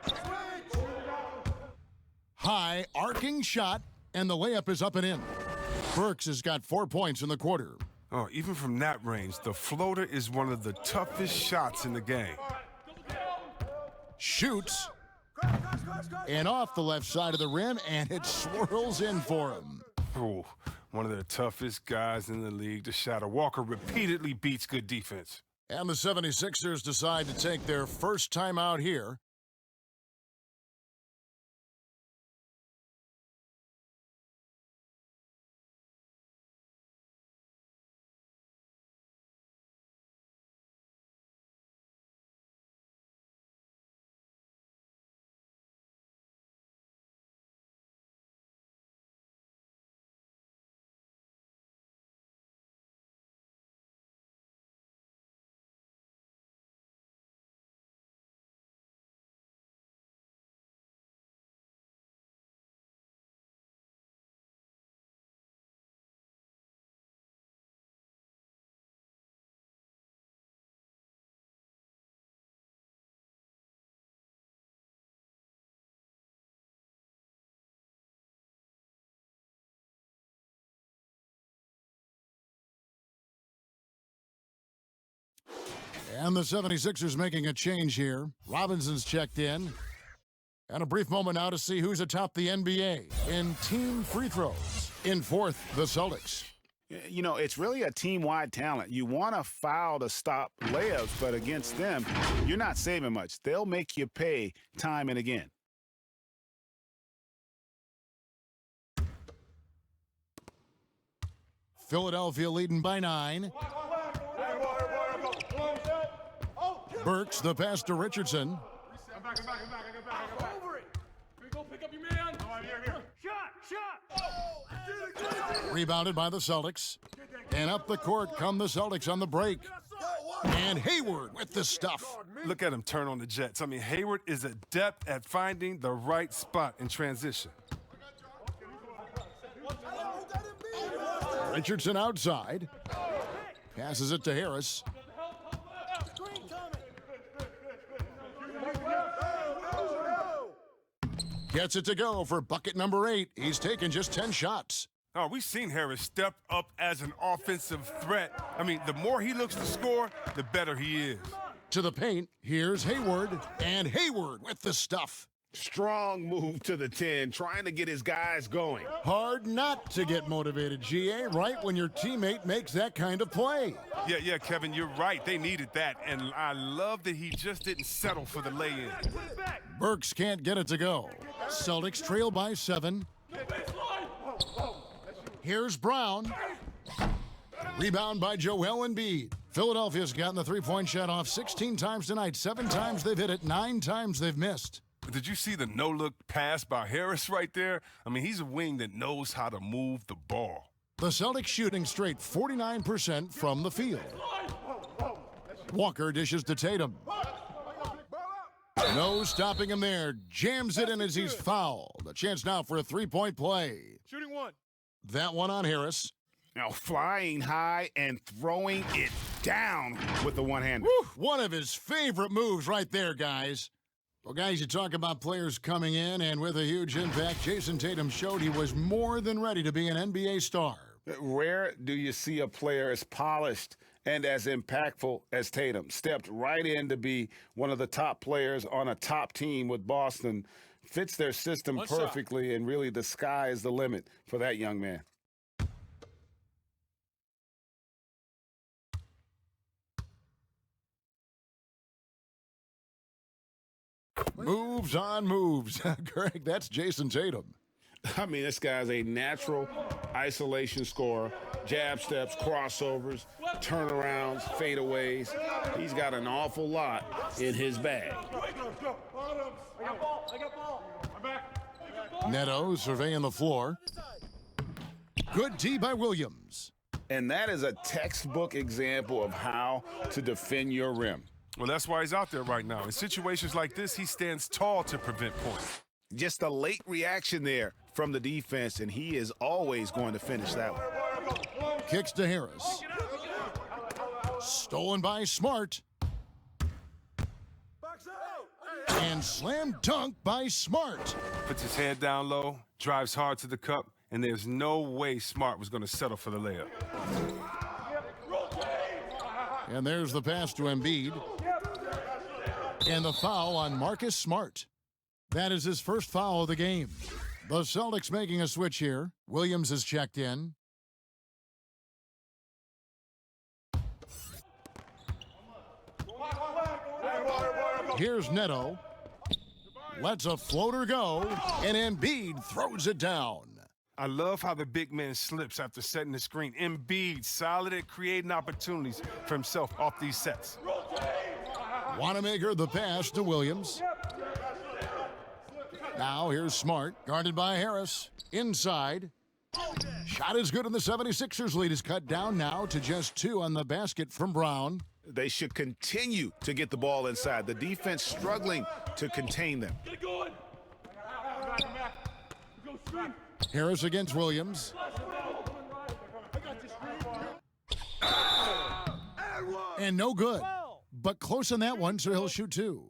High, arcing shot, and the layup is up and in. Burks has got 4 points in the quarter. Oh, even from that range, the floater is one of the toughest shots in the game. Shoots. And off the left side of the rim, and it swirls in for him. Oh, one of the toughest guys in the league to shatter. Walker repeatedly beats good defense. And the 76ers decide to take their first time out here. And the 76ers making a change here. Robinson's checked in. And a brief moment now to see who's atop the NBA in team free throws. In 4th, the Celtics. You know, it's really a team-wide talent. You want a foul to stop layups, but against them, you're not saving much. They'll make you pay time and again. Philadelphia leading by 9. Burks, the pass to Richardson. Rebounded by the Celtics. And up the court come the Celtics on the break. And Hayward with the stuff. Look at him turn on the Jets. I mean, Hayward is adept at finding the right spot in transition. Richardson outside. Passes it to Harris. Gets it to go for bucket number 8. He's taken just 10 shots. Oh, we've seen Harris step up as an offensive threat. I mean, the more he looks to score, the better he is. To the paint, here's Hayward, and Hayward with the stuff. Strong move to the 10, trying to get his guys going. Hard not to get motivated, GA, right when your teammate makes that kind of play. Yeah, Kevin, you're right. They needed that, and I love that he just didn't settle for the lay-in. Burks can't get it to go. Celtics trail by 7. Here's Brown. Rebound by Joel Embiid. Philadelphia's gotten the three-point shot off 16 times tonight. 7 times they've hit it, 9 times they've missed. Did you see the no-look pass by Harris right there? I mean, he's a wing that knows how to move the ball. The Celtics shooting straight 49% from the field. Walker dishes to Tatum. No stopping him there. Jams it in as he's fouled. A chance now for a three-point play. Shooting one. That one on Harris. Now flying high and throwing it down with the one-hander. One of his favorite moves right there, guys. Well, guys, you talk about players coming in, and with a huge impact, Jayson Tatum showed he was more than ready to be an NBA star. Rare do you see a player as polished and as impactful as Tatum. Stepped right in to be one of the top players on a top team with Boston. Fits their system perfectly, and really the sky is the limit for that young man. Moves on moves. Greg, that's Jayson Tatum. I mean, this guy's a natural isolation scorer. Jab steps, crossovers, turnarounds, fadeaways. He's got an awful lot in his bag. Neto surveying the floor. Good D by Williams. And that is a textbook example of how to defend your rim. Well, that's why he's out there right now. In situations like this, he stands tall to prevent points. Just a late reaction there from the defense, and he is always going to finish that one. Kicks to Harris. Stolen by Smart. And slam dunk by Smart. Puts his head down low, drives hard to the cup, and there's no way Smart was going to settle for the layup. And there's the pass to Embiid. And the foul on Marcus Smart. That is his first foul of the game. The Celtics making a switch here. Williams is checked in. Here's Neto. Lets a floater go, and Embiid throws it down. I love how the big man slips after setting the screen. Embiid, solid at creating opportunities for himself off these sets. Wanamaker the pass to Williams. Now here's Smart, guarded by Harris. Inside. Shot is good, and the 76ers lead is cut down now to just 2 on the basket from Brown. They should continue to get the ball inside. The defense struggling to contain them. Harris against Williams. And no good. But close on that one, so he'll shoot 2.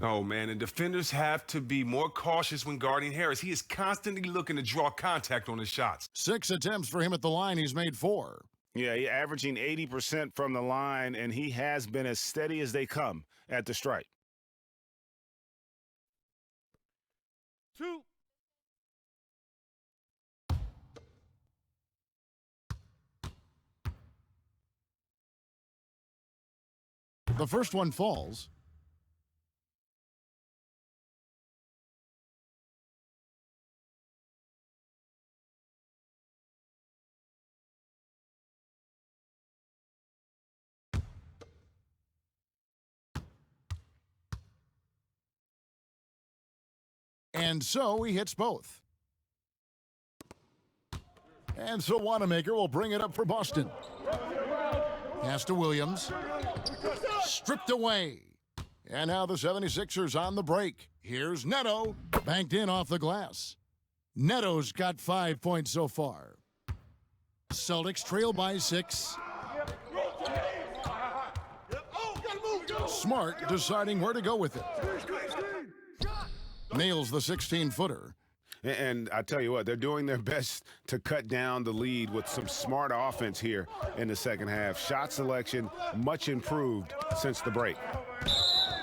Oh, man, and defenders have to be more cautious when guarding Harris. He is constantly looking to draw contact on his shots. 6 attempts for him at the line. He's made 4. Yeah, he's averaging 80% from the line, and he has been as steady as they come at the stripe. 2. The first one falls. And so he hits both. And so Wanamaker will bring it up for Boston. Pass to Williams. Stripped away. And now the 76ers on the break. Here's Neto. Banked in off the glass. Neto's got 5 points so far. Celtics trail by 6. Smart deciding where to go with it. Nails the 16-footer. And I tell you what, they're doing their best to cut down the lead with some smart offense here in the second half. Shot selection much improved since the break.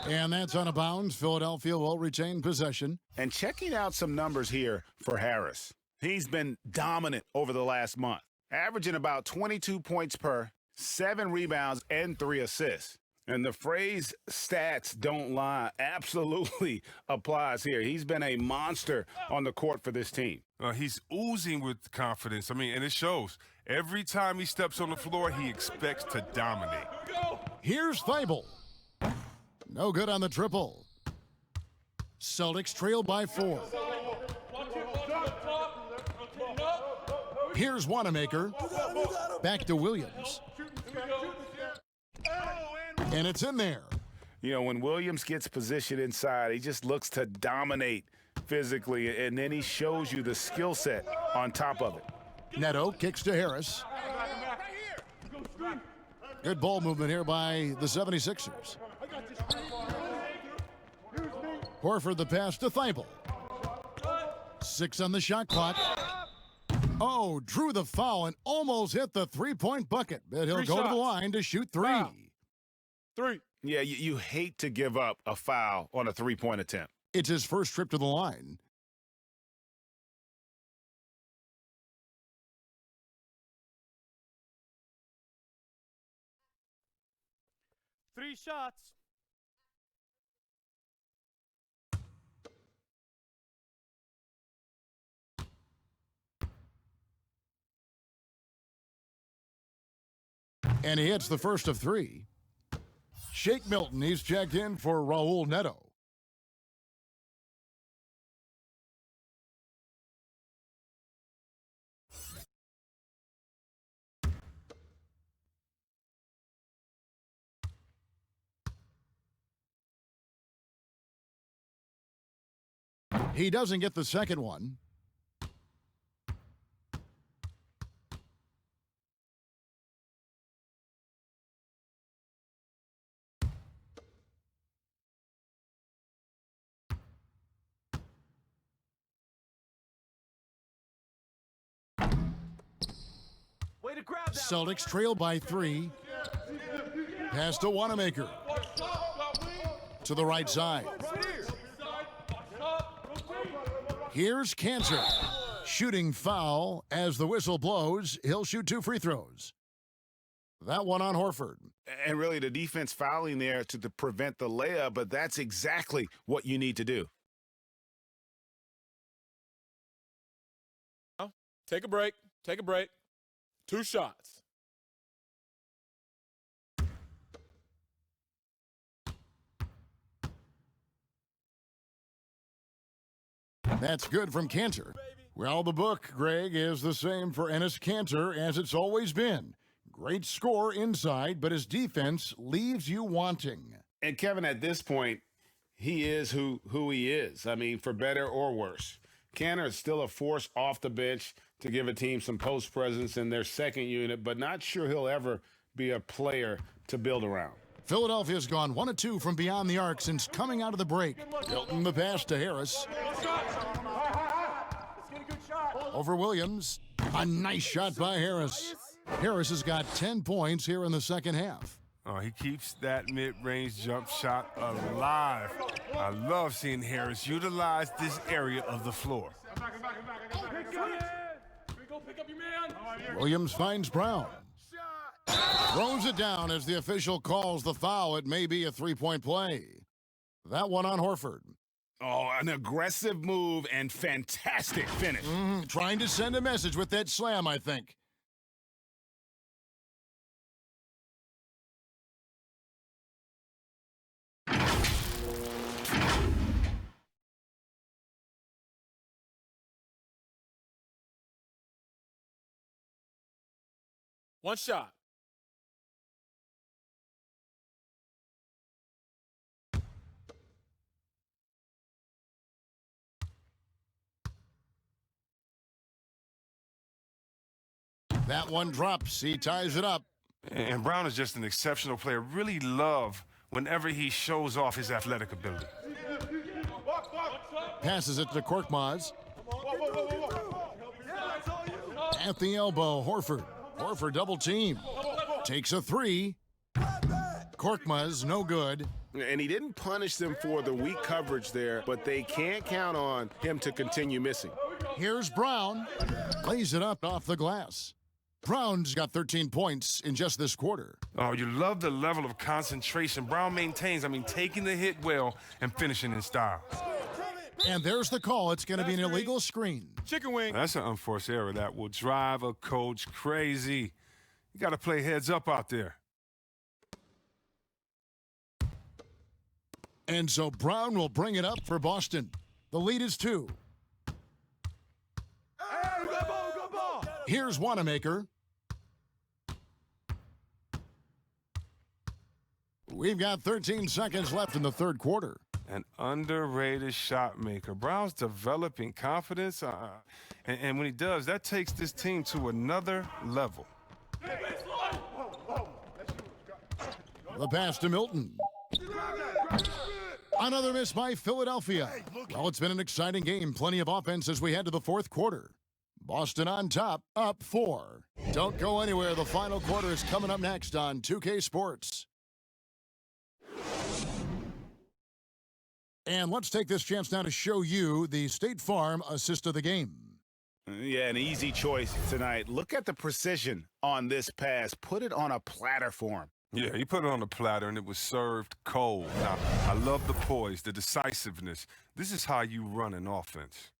And that's out of bounds. Philadelphia will retain possession. And checking out some numbers here for Harris. He's been dominant over the last month, averaging about 22 points per, 7 rebounds, and 3 assists. And the phrase stats don't lie absolutely applies here. He's been a monster on the court for this team. He's oozing with confidence. I mean, and it shows. Every time he steps on the floor, he expects to dominate. Here's Thibault. No good on the triple. Celtics trail by 4. Here's Wanamaker. Back to Williams. And it's in there. You know, when Williams gets positioned inside, he just looks to dominate physically, and then he shows you the skill set on top of it. Neto kicks to Harris. Good ball movement here by the 76ers. Horford the pass to Thibault. 6 on the shot clock. Oh, drew the foul and almost hit the three-point bucket, but he'll go to the line to shoot 3. Foul. 3. Yeah, you hate to give up a foul on a three-point attempt. It's his first trip to the line. Three shots. And he hits the first of 3. Shake Milton, he's checked in for Raul Neto. He doesn't get the second one. Way to grab that. Celtics trail by 3. Pass to Wanamaker. To the right side. Here's Cancer. Shooting foul as the whistle blows. He'll shoot 2 free throws. That one on Horford. And really the defense fouling there to prevent the layup, but that's exactly what you need to do. Take a break. Take a break. 2 shots. That's good from Cantor. Well, the book, Greg, is the same for Enes Kanter as it's always been. Great score inside, but his defense leaves you wanting. And Kevin, at this point, he is who he is. I mean, for better or worse. Kanter is still a force off the bench to give a team some post presence in their second unit, but not sure he'll ever be a player to build around. Philadelphia's gone 1 of 2 from beyond the arc since coming out of the break. Hilton the pass to Harris. Over Williams. A nice shot by Harris. Harris has got 10 points here in the second half. Oh, he keeps that mid-range jump shot alive. I love seeing Harris utilize this area of the floor. Williams finds Brown. Throws it down as the official calls the foul. It may be a three-point play. That one on Horford. Oh, an aggressive move and fantastic finish. Trying to send a message with that slam, I think. One shot. That one drops. He ties it up. And Brown is just an exceptional player. Really love whenever he shows off his athletic ability. Passes it to Korkmaz. At the elbow, Horford. Horford double team. Takes a three. Korkmaz, no good. And he didn't punish them for the weak coverage there, but they can't count on him to continue missing. Here's Brown. Lays it up off the glass. Brown's got 13 points in just this quarter. Oh, you love the level of concentration Brown maintains. I mean, taking the hit well and finishing in style. And there's the call. It's going to be an illegal screen. Chicken wing. That's an unforced error that will drive a coach crazy. You got to play heads up out there. And so Brown will bring it up for Boston. The lead is 2. Here's Wanamaker. We've got 13 seconds left in the third quarter. An underrated shot maker. Brown's developing confidence, and when he does, that takes this team to another level. The pass to Milton. Another miss by Philadelphia. Well, it's been an exciting game. Plenty of offense as we head to the fourth quarter. Boston on top, up 4. Don't go anywhere. The final quarter is coming up next on 2K Sports. And let's take this chance now to show you the State Farm assist of the game. Yeah, an easy choice tonight. Look at the precision on this pass. Put it on a platter for him. Yeah, he put it on the platter, and it was served cold. Now, I love the poise, the decisiveness. This is how you run an offense.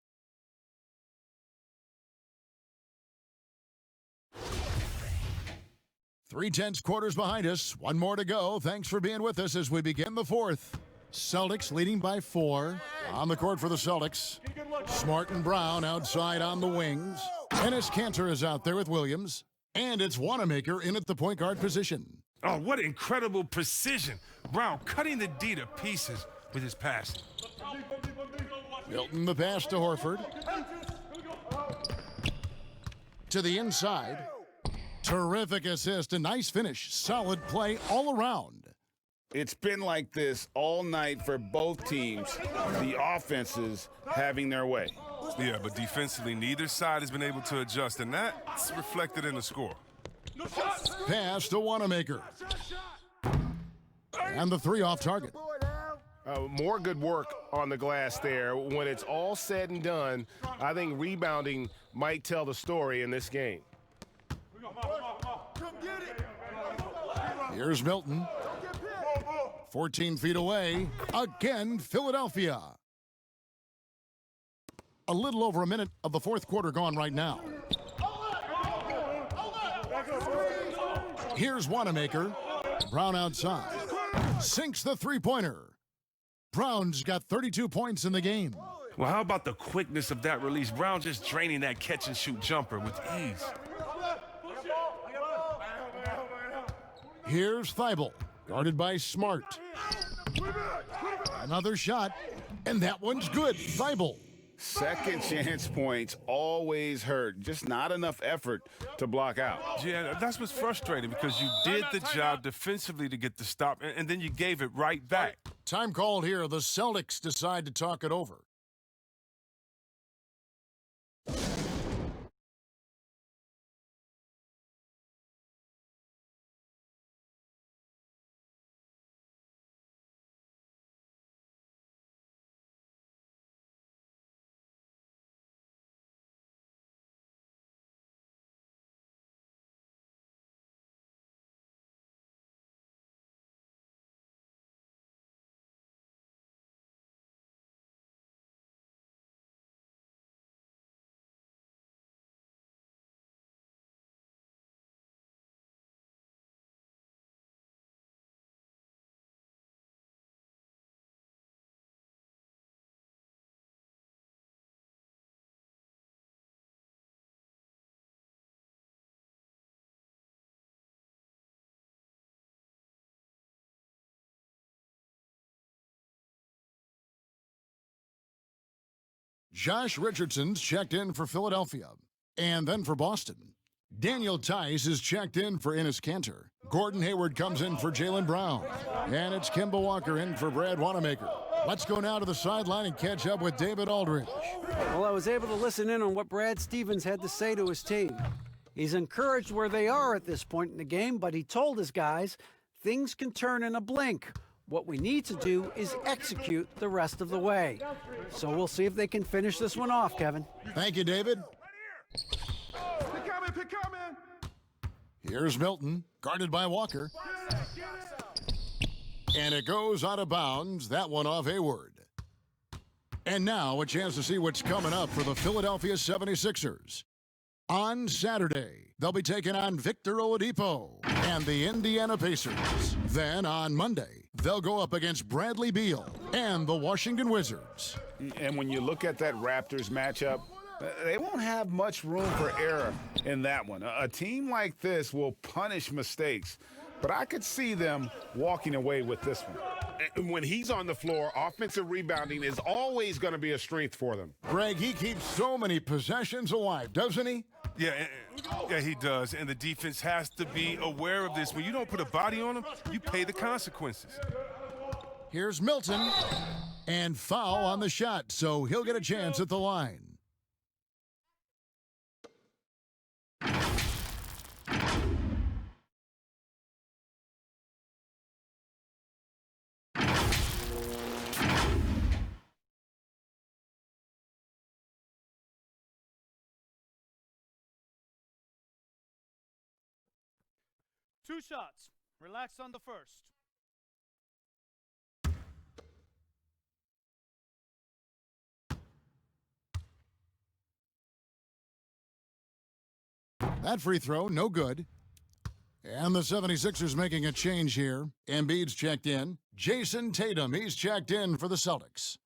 Three-tenths quarters behind us. One more to go. Thanks for being with us as we begin the fourth. Celtics leading by 4. On the court for the Celtics. Smart and Brown outside on the wings. Enes Kanter is out there with Williams. And it's Wanamaker in at the point guard position. Oh, what incredible precision. Brown cutting the D to pieces with his passing. Milton the pass to Horford. To the inside. Terrific assist. A nice finish. Solid play all around. It's been like this all night for both teams. The offenses having their way. Yeah, but defensively, neither side has been able to adjust, and that's reflected in the score. Pass to Wanamaker. And the 3 off target. More good work on the glass there. When it's all said and done, I think rebounding might tell the story in this game. Here's Milton. 14 feet away. Again, Philadelphia. A little over a minute of the fourth quarter gone right now. Here's Wanamaker. Brown outside. Sinks the three-pointer. Brown's got 32 points in the game. Well, how about the quickness of that release? Brown just draining that catch-and-shoot jumper with ease. Here's Thibault, guarded by Smart. Another shot, and that one's good. Thibault. Second chance points always hurt. Just not enough effort to block out. Yeah, that's what's frustrating because you did the job defensively to get the stop, and then you gave it right back. Time called here. The Celtics decide to talk it over. Josh Richardson's checked in for Philadelphia. And then for Boston, Daniel Tice is checked in for Enes Kanter. Gordon Hayward comes in for Jaylen Brown. And it's Kemba Walker in for Brad Wanamaker. Let's go now to the sideline and catch up with David Aldridge. Well, I was able to listen in on what Brad Stevens had to say to his team. He's encouraged where they are at this point in the game, but he told his guys things can turn in a blink. What we need to do is execute the rest of the way. So we'll see if they can finish this one off, Kevin. Thank you, David. Pick coming. Here's Milton, guarded by Walker. And it goes out of bounds, that one off Hayward. And now a chance to see what's coming up for the Philadelphia 76ers. On Saturday, they'll be taking on Victor Oladipo and the Indiana Pacers. Then on Monday, they'll go up against Bradley Beal and the Washington Wizards. And when you look at that Raptors matchup, they won't have much room for error in that one. A team like this will punish mistakes, but I could see them walking away with this one. And when he's on the floor, offensive rebounding is always going to be a strength for them. Greg, he keeps so many possessions alive, doesn't he? Yeah, he does. And the defense has to be aware of this. When you don't put a body on him, you pay the consequences. Here's Milton. And foul on the shot, so he'll get a chance at the line. Two shots. Relax on the first. That free throw, no good. And the 76ers making a change here. Embiid's checked in. Jayson Tatum, he's checked in for the Celtics.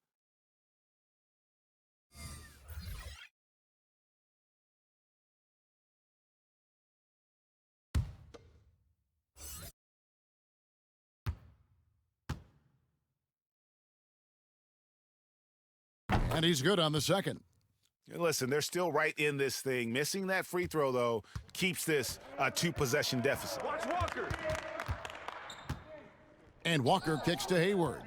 And he's good on the second. Listen, they're still right in this thing. Missing that free throw, though, keeps this a two-possession deficit. Watch Walker. And Walker kicks to Hayward.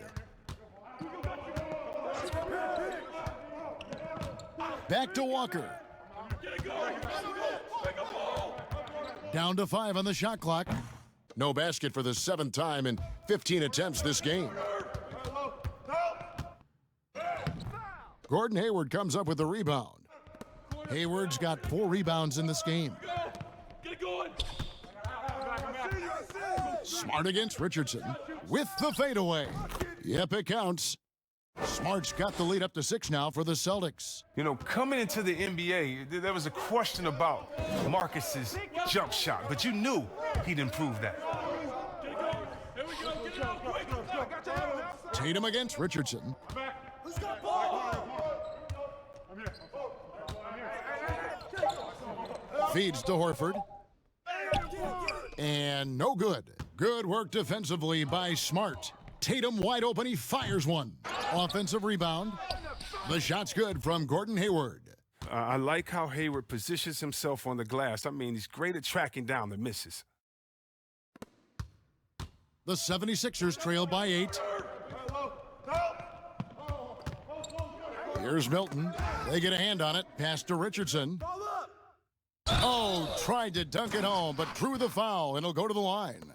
Back to Walker. Down to 5 on the shot clock. No basket for the 7th time in 15 attempts this game. Gordon Hayward comes up with the rebound. Hayward's got 4 rebounds in this game. Get it going. Smart against Richardson with the fadeaway. Yep, it counts. Smart's got the lead up to 6 now for the Celtics. You know, coming into the NBA, there was a question about Marcus's jump shot, but you knew he'd improve that. Tatum against Richardson. Feeds to Horford. And no good. Good work defensively by Smart. Tatum wide open, he fires one. Offensive rebound. The shot's good from Gordon Hayward. I like how Hayward positions himself on the glass. I mean, he's great at tracking down the misses. The 76ers trail by 8. Here's Milton. They get a hand on it. Pass to Richardson. Oh, tried to dunk it home, but drew the foul, and it'll go to the line.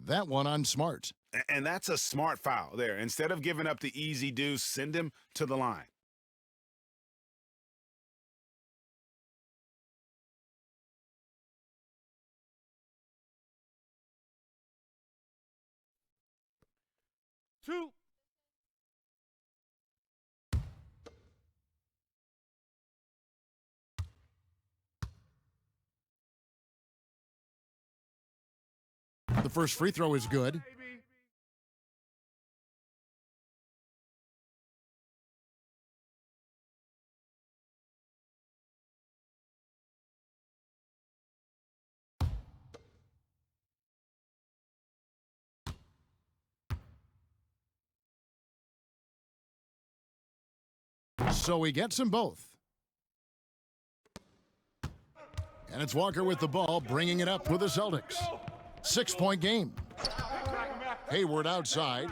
That one on Smart. And that's a smart foul there. Instead of giving up the easy deuce, send him to the line. Two. The first free throw is good. So he gets them both. And it's Walker with the ball, bringing it up for the Celtics. 6-point game. Hayward outside.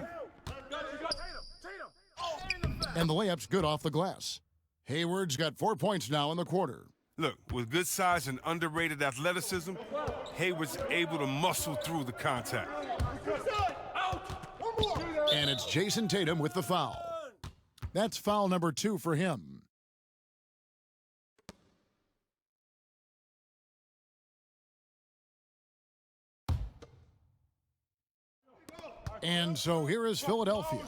And the layup's good off the glass. Hayward's got 4 points now in the quarter. Look, with good size and underrated athleticism, Hayward's able to muscle through the contact. And it's Jayson Tatum with the foul. That's foul number 2 for him. And so here is Philadelphia,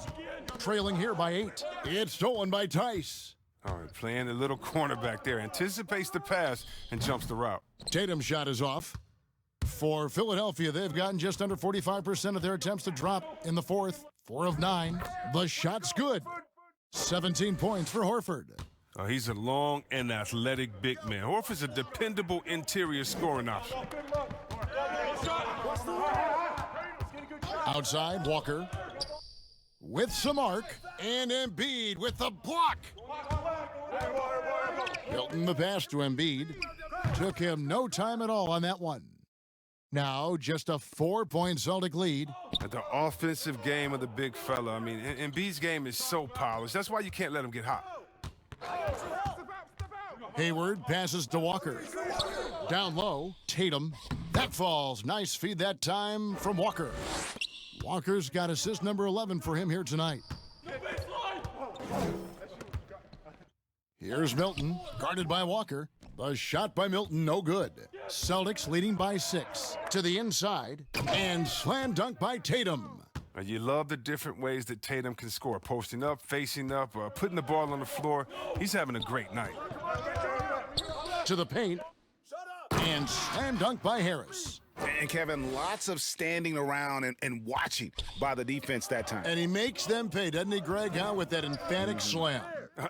trailing here by 8. It's stolen by Tice. All right, playing a little cornerback there. Anticipates the pass and jumps the route. Tatum's shot is off. For Philadelphia, they've gotten just under 45% of their attempts to drop in the fourth. 4 of 9. The shot's good. 17 points for Horford. He's a long and athletic big man. Horford's a dependable interior scoring option. Outside, Walker with some arc, and Embiid with the block. Hilton the pass to Embiid. Took him no time at all on that one. Now just a 4-point Celtic lead. The offensive game of the big fella. I mean, Embiid's game is so polished. That's why you can't let him get hot. Hayward passes to Walker. Down low, Tatum. That falls. Nice feed that time from Walker. Walker's got assist number 11 for him here tonight. Here's Milton, guarded by Walker. The shot by Milton, no good. Celtics leading by 6. To the inside, and slam dunk by Tatum. You love the different ways that Tatum can score. Posting up, facing up, putting the ball on the floor. He's having a great night. To the paint, and slam dunk by Harris. And Kevin, lots of standing around and watching by the defense that time. And he makes them pay, doesn't he, Greg? How with that emphatic slam.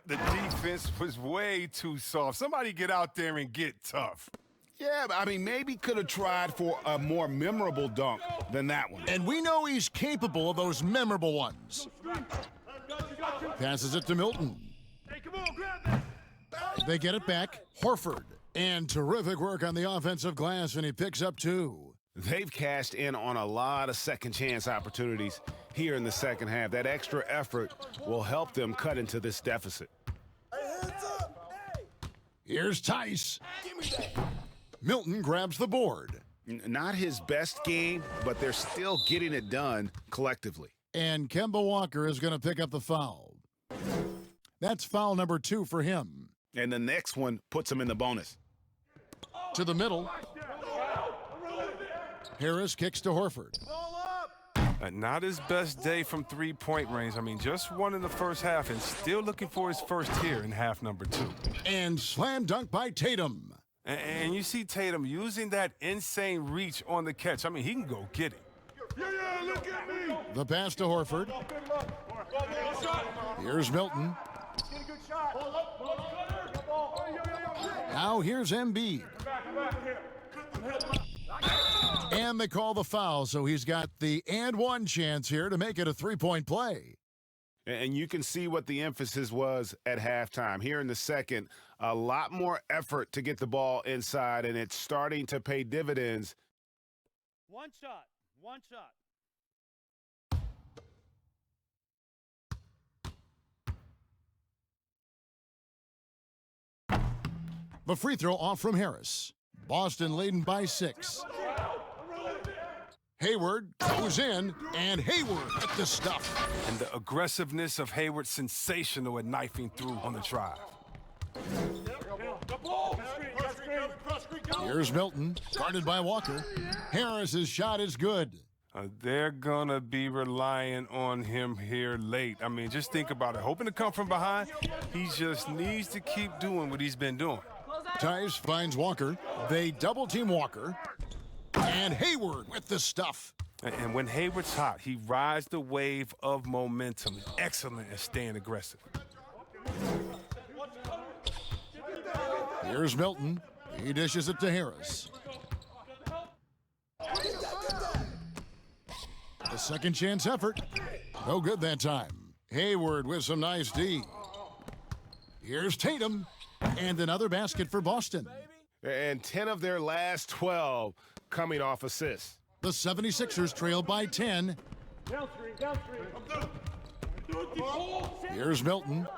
The defense was way too soft. Somebody get out there and get tough. Yeah, but I mean, maybe could have tried for a more memorable dunk than that one. And we know he's capable of those memorable ones. Passes it to Milton. They get it back. Horford. And terrific work on the offensive glass, and he picks up 2. They've cashed in on a lot of second chance opportunities here in the second half. That extra effort will help them cut into this deficit. Here's Tice. Milton grabs the board. Not his best game, but they're still getting it done collectively. And Kemba Walker is going to pick up the foul. That's foul number 2 for him. And the next one puts him in the bonus. To the middle. Harris kicks to Horford. Not his best day from three-point range. I mean, just one in the first half and still looking for his first here in half number 2. And slam dunk by Tatum. And you see Tatum using that insane reach on the catch. I mean, he can go get it. Look at me. The pass to Horford. Here's Milton. Now here's Embiid. And they call the foul, so he's got the and one chance here to make it a 3-point play. And you can see what the emphasis was at halftime. Here in the second, a lot more effort to get the ball inside, and it's starting to pay dividends. One shot. The free throw off from Harris. Boston leading by 6. Hayward goes in, and Hayward at the stuff. And the aggressiveness of Hayward, sensational at knifing through on the drive. Here's Milton, guarded by Walker. Harris's shot is good. They're going to be relying on him here late. I mean, just think about it. Hoping to come from behind, he just needs to keep doing what he's been doing. Tice finds Walker. They double-team Walker. And Hayward with the stuff. And when Hayward's hot, he rides the wave of momentum. Excellent at staying aggressive. Here's Milton. He dishes it to Harris. A second chance effort. No good that time. Hayward with some nice D. Here's Tatum. And another basket for Boston. And 10 of their last 12 coming off assists. The 76ers trail by 10. Here's Milton.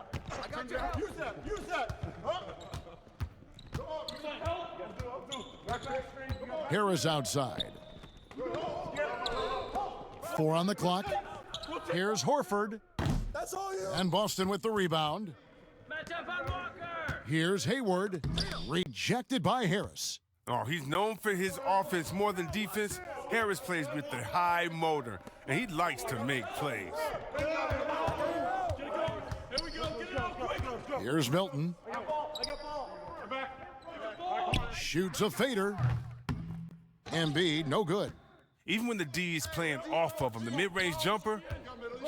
Harris outside. 4 on the clock. Here's Horford. And Boston with the rebound. Here's Hayward. Rejected by Harris. Oh, he's known for his offense more than defense. Harris plays with the high motor, and he likes to make plays. Here's Milton. Shoots a fader. Embiid, no good. Even when the D is playing off of him, the mid-range jumper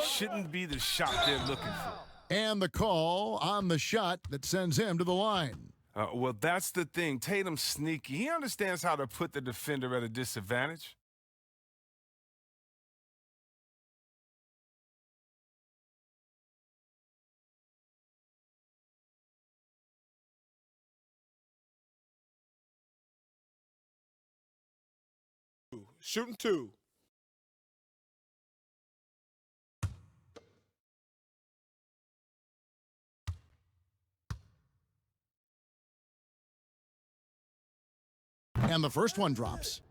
shouldn't be the shot they're looking for. And the call on the shot that sends him to the line. Well, that's the thing. Tatum's sneaky. He understands how to put the defender at a disadvantage. Shooting 2. And the first one drops.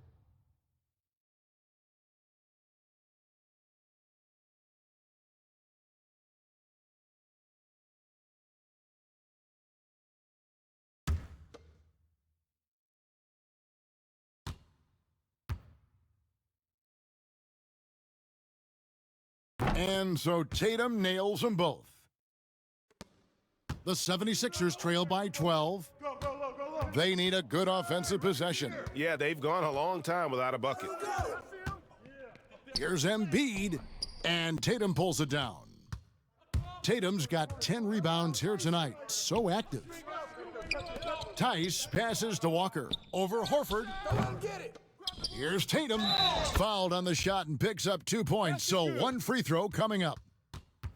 And so Tatum nails them both. The 76ers trail by 12. They need a good offensive possession. Yeah, they've gone a long time without a bucket. Here's Embiid, and Tatum pulls it down. Tatum's got 10 rebounds here tonight. So active. Tice passes to Walker. Over Horford. Here's Tatum. Fouled on the shot and picks up 2 points. So 1 free throw coming up.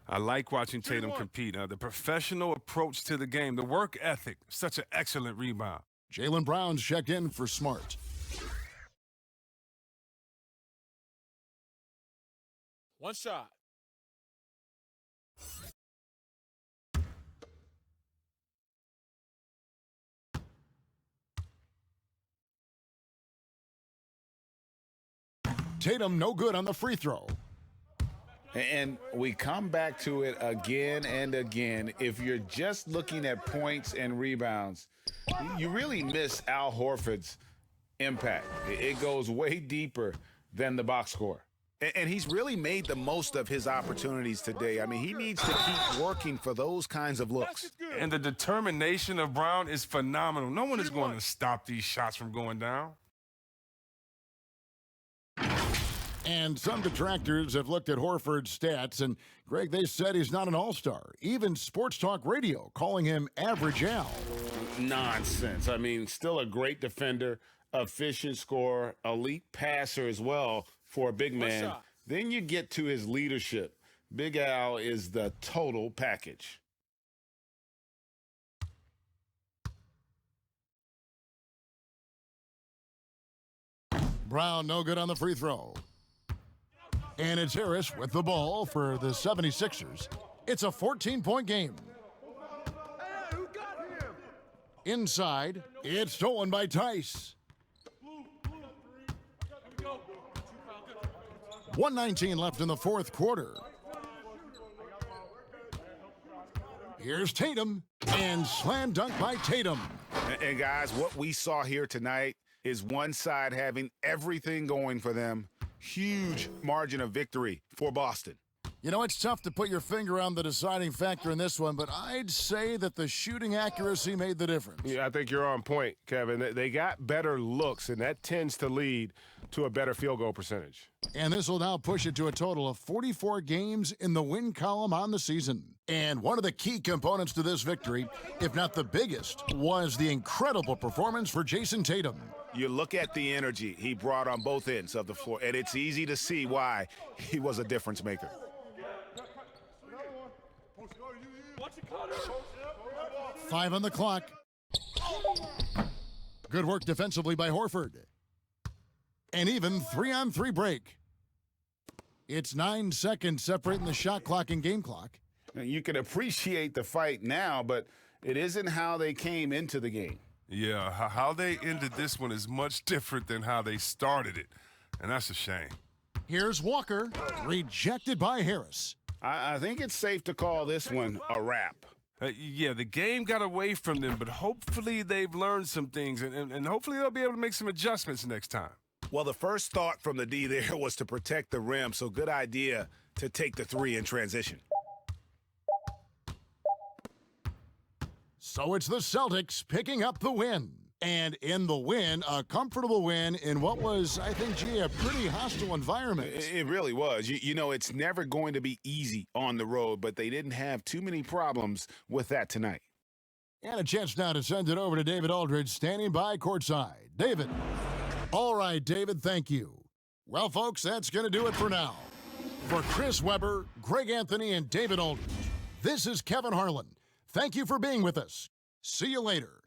I like watching Tatum compete. The professional approach to the game, the work ethic, such an excellent rebound. Jaylen Brown's checked in for Smart. One shot. Tatum no good on the free throw. And we come back to it again and again. If you're just looking at points and rebounds, you really miss Al Horford's impact. It goes way deeper than the box score. And he's really made the most of his opportunities today. I mean, he needs to keep working for those kinds of looks. And the determination of Brown is phenomenal. No one is going to stop these shots from going down. And some detractors have looked at Horford's stats, and Greg, they said he's not an all-star. Even Sports Talk Radio calling him average Al. Nonsense. I mean, still a great defender, efficient scorer, elite passer as well for a big man. Then you get to his leadership. Big Al is the total package. Brown no good on the free throw. And it's Harris with the ball for the 76ers. It's a 14-point game. Inside, it's stolen by Tice. 1:19 left in the fourth quarter. Here's Tatum, and slam dunk by Tatum. And guys, what we saw here tonight is one side having everything going for them. Huge margin of victory for Boston. You know, it's tough to put your finger on the deciding factor in this one, but I'd say that the shooting accuracy made the difference. Yeah, I think you're on point, Kevin. They got better looks, and that tends to lead to a better field goal percentage. And this will now push it to a total of 44 games in the win column on the season. And one of the key components to this victory, if not the biggest, was the incredible performance for Jayson Tatum. You look at the energy he brought on both ends of the floor, and it's easy to see why he was a difference maker. 5 on the clock. Good work defensively by Horford. An even 3-on-3 break. It's 9 seconds separating the shot clock and game clock. You can appreciate the fight now, but it isn't how they came into the game. Yeah, how they ended this one is much different than how they started it, and that's a shame. Here's Walker, rejected by Harris. I think it's safe to call this one a wrap. Yeah, the game got away from them, but hopefully they've learned some things, and hopefully they'll be able to make some adjustments next time. Well, the first thought from the D there was to protect the rim, so good idea to take the 3 in transition. So it's the Celtics picking up the win. And in the win, a comfortable win in what was, I think, a pretty hostile environment. It really was. You know, it's never going to be easy on the road, but they didn't have too many problems with that tonight. And a chance now to send it over to David Aldridge, standing by courtside. David. All right, David, thank you. Well, folks, that's going to do it for now. For Chris Webber, Greg Anthony, and David Aldridge, this is Kevin Harlan. Thank you for being with us. See you later.